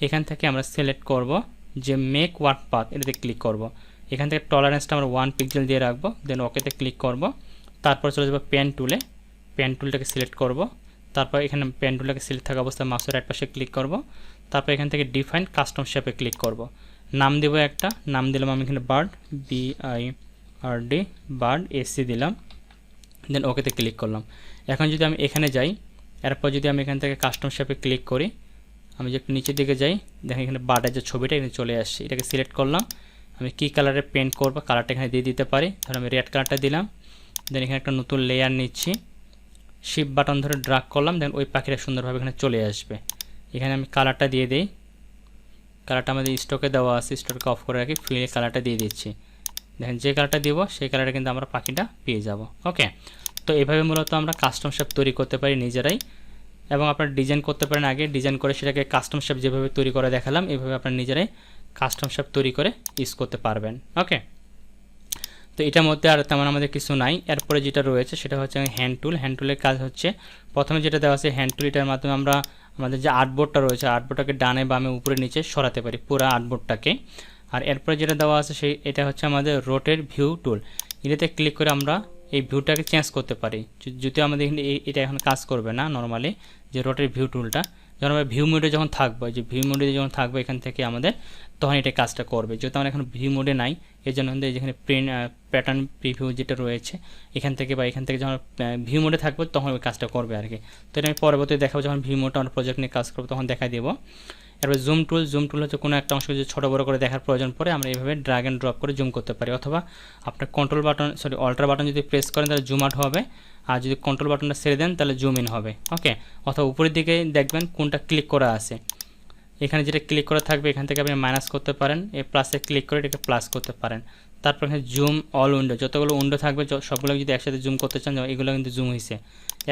এখান থেকে আমরা সিলেক্ট করব যে মেক ওয়ার্ক পাথ, এটাতে ক্লিক করব। এখান থেকে টলারেন্সটা আমরা 1 পিক্সেল দিয়ে রাখবো, দেন ওকেতে ক্লিক করব। তারপর চলে যাব পেন টুলে, পেন টুলটাকে সিলেক্ট করব। তারপর এখানে পেন টুলটাকে সিলেক্ট থাকা অবস্থায় মাউসের রাইট পাশে ক্লিক করব। তারপর এখান থেকে ডিফাইন কাস্টম শেপে ক্লিক করব। নাম দেব একটা, নাম দিলাম আমি এখানে বার্ড, BIRD, বার্ড এসি দিলাম, দেন ওকেতে ক্লিক করলাম। এখন যদি আমি এখানে যাই, এরপর যদি আমি এখান থেকে কাস্টম শেপে ক্লিক করি, আমি যে একটু নিচের দিকে যাই, দেখেন এখানে বার্ডের যে ছবিটা এখানে চলে আসছে। এটাকে সিলেক্ট করলাম। আমি কী কালারে পেন্ট করবো কালারটা এখানে দিয়ে দিতে পারি, ধর আমি রেড কালারটা দিলাম। দেন এখানে একটা নতুন লেয়ার নিচ্ছি, শিফট বাটন ধরে ড্রাগ করলাম, দেন ওই পাখিটা সুন্দরভাবে এখানে চলে আসবে। এখানে আমি কালারটা দিয়ে দিই, কালারটা আমাদের স্টকে দেওয়া আছে, স্টককে অফ করে রাখি, ফিলে কালারটা দিয়ে দিচ্ছি। দেখেন যে কালারটা দিব সেই কালারটা কিন্তু আমরা পাখিটা পেয়ে যাব। ওকে, তো এভাবে মূলত আমরা কাস্টম শেপ তৈরি করতে পারি নিজেরাই, এবং আপনারা ডিজাইন করতে পারেন। আগে ডিজাইন করে সেটাকে কাস্টম শেপ যেভাবে তৈরি করে দেখালাম, এইভাবে আপনারা নিজেরাই কাস্টম শেপ তৈরি করে ইউজ করতে পারবেন। ওকে, তো এটার মধ্যে আর তেমন আমাদের কিছু নাই। এরপরে যেটা রয়েছে সেটা হচ্ছে হ্যান্ড টুল। হ্যান্ড টুলের কাজ হচ্ছে প্রথমে যেটা দেওয়া আছে হ্যান্ড টুল, এটার মাধ্যমে আমরা আমাদের যে আর্টবোর্ডটা রয়েছে আর্টবোর্ডটাকে ডানে বামে উপরে নিচে সরাতে পারি পুরো আর্টবোর্ডটাকে। আর এরপরে যেটা দেওয়া আছে এটা হচ্ছে আমাদের রোটেট ভিউ টুল। এটাতে ক্লিক করে আমরা এই ভিউটাকে চেঞ্জ করতে পারি। যদি আমাদের এখানে এটা এখন কাজ করবে না নর্মালি, যে রোটেট ভিউ টুলটা যখন আমরা ভিউ মোডে যখন থাকবো, যে ভিউ মোডে যখন থাকবো এখান থেকে আমাদের তখন এটা কাজটা করবে। যেহেতু আমরা এখন ভিউ মোডে নাই, এই জন্য যেখানে প্রিন্ট প্যাটার্ন প্রিভিউ যেটা রয়েছে এখান থেকে বা এখান থেকে যখন ভিউ মোডে থাকবো তখন ওই কাজটা করবে আর কি। তো এটা আমি পরবর্তীতে দেখাবো, যখন ভিউ মোডটা আমরা প্রজেক্ট নিয়ে কাজ করবো তখন দেখাই দেবো। এরপর জুম টুল। জুম টুল হচ্ছে কোনো একটা অংশকে যদি ছোটো বড়ো করে দেখার প্রয়োজন পড়ে আমরা এইভাবে ড্র্যাগ অ্যান্ড ড্রপ করে জুম করতে পারি, অথবা আপনার কন্ট্রোল বাটন অল্টার বাটন যদি প্রেস করেন তাহলে জুম আউট হবে, আর যদি কন্ট্রোল বাটনটা ছেড়ে দেন তাহলে জুম ইন হবে। ওকে, অথবা উপরের দিকে দেখবেন কোনটা ক্লিক করা আছে, এখানে যেটা ক্লিক করা থাকবে এখান থেকে আপনি মাইনাস করতে পারেন, এই প্লাসে ক্লিক করে এটাকে প্লাস করতে পারেন। তারপর এখানে জুম অল উইন্ডো, যতগুলো উইন্ডো থাকবে সবগুলো যদি একসাথে জুম করতে চান, যেমন এগুলো কিন্তু জুম হয়েছে,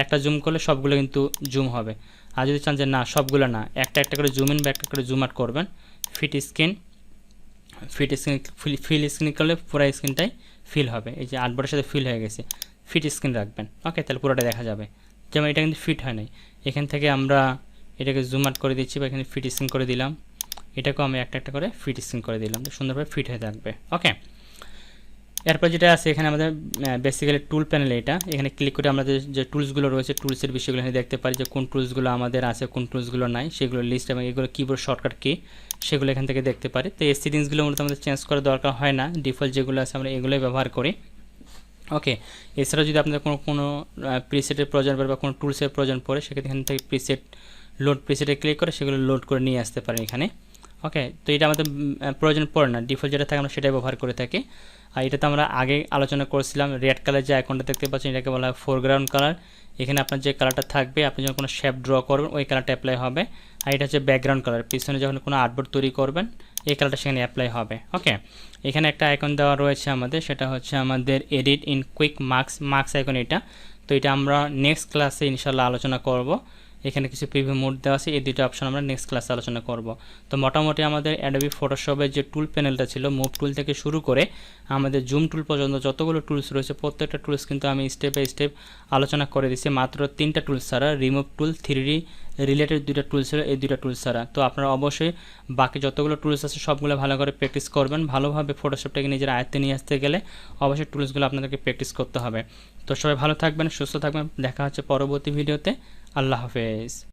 একটা জুম করলে সবগুলো কিন্তু জুম হবে। আর যদি চান যে না সবগুলো না, একটা একটা করে জুম ইন বা একটা করে জুম আউট করবেন। ফিল স্ক্রিন করলে পুরো স্ক্রিনটাই ফিল হবে, এই যে আর্টবোর্ডের সাথে ফিল হয়ে গেছে, ফিট স্ক্রিন রাখবেন। ওকে, তাহলে পুরোটা দেখা যাবে। যেমন এটা কিন্তু ফিট হয় নাই, এখান থেকে আমরা এটাকে জুম আউট করে দিচ্ছি বা এখানে ফিট স্ক্রিন করে দিলাম, এটাকেও আমি একটা একটা করে ফিট স্ক্রিন করে দিলাম, সুন্দরভাবে ফিট হয়ে থাকবে। ওকে, এরপর যেটা আছে এখানে আমাদের বেসিক্যালি টুল প্যানেল, এটা এখানে ক্লিক করে আমাদের যে টুলসগুলো রয়েছে টুলসের বিষয়গুলো এখানে দেখতে পারি, যে কোন টুলসগুলো আমাদের আছে কোন টুলসগুলো নাই সেগুলো লিস্ট, এবং এগুলো কিবোর্ড শর্টকাট কি সেগুলো এখান থেকে দেখতে পারি। তো এই সেটিংসগুলো মূলত আমাদের চেঞ্জ করার দরকার হয় না, ডিফল্ট যেগুলো আছে আমরা এগুলোই ব্যবহার করি। ওকে, এছাড়াও যদি আপনাদের কোনো প্রিসেটের প্রয়োজন পড়ে বা কোনো টুলসের প্রয়োজন পড়ে সেক্ষেত্রে এখান থেকে লোড প্রিসেটে ক্লিক করে সেগুলো লোড করে নিয়ে আসতে পারেন এখানে। ওকে, তো এটা আমাদের প্রয়োজন পড়ে না, ডিফল্ট যেটা থাকে আমরা সেটাই ব্যবহার করে থাকি। আর এটাতে আমরা আগে আলোচনা করেছিলাম, রেড কালার যে আইকনটা দেখতে পাচ্ছেন এটাকে বলা হয় ফোরগ্রাউন্ড কালার। এখানে আপনার যে কালারটা থাকবে আপনি যখন কোনো শেপ ড্র করবেন ওই কালারটা অ্যাপ্লাই হবে। আর এটা হচ্ছে ব্যাকগ্রাউন্ড কালার, পিছনে যখন কোনো আর্টবোর্ড তৈরি করবেন এই কালারটা সেখানে অ্যাপ্লাই হবে। ওকে, এখানে একটা আইকন দেওয়া রয়েছে আমাদের, সেটা হচ্ছে আমাদের edit in quick marks icon এটা। তো এটা আমরা নেক্সট ক্লাসে ইনশাল্লাহ আলোচনা করব। এখানে কিছু প্রিভিউ মোড দেওয়া আছে, এই দুটো অপশন আমরা নেক্সট ক্লাসে আলোচনা করব। তো মোটামুটি আমাদের অ্যাডোবি ফটোশপের যে টুল প্যানেলটা ছিল, মুভ টুল থেকে শুরু করে আমাদের জুম টুল পর্যন্ত যতগুলো টুলস রয়েছে প্রত্যেকটা টুলস কিন্তু আমি স্টেপ বাই স্টেপ আলোচনা করে দিচ্ছি, মাত্র 3টা টুলস ছাড়া, রিমুভ টুল, 3D রিলেটেড 2টা টুলস ছিল, এই 2টা টুলস ছাড়া। তো আপনারা অবশ্যই বাকি যতগুলো টুলস আছে সবগুলো ভালো করে প্র্যাকটিস করবেন। ভালোভাবে ফটোশপটাকে নিজের আয়ত্তে নিয়ে আসতে গেলে অবশ্যই টুলসগুলো আপনাদেরকে প্র্যাকটিস করতে হবে। তো সবাই ভালো থাকবেন, সুস্থ থাকবেন, দেখা হচ্ছে পরবর্তী ভিডিওতে। আল্লাহ হাফেজ।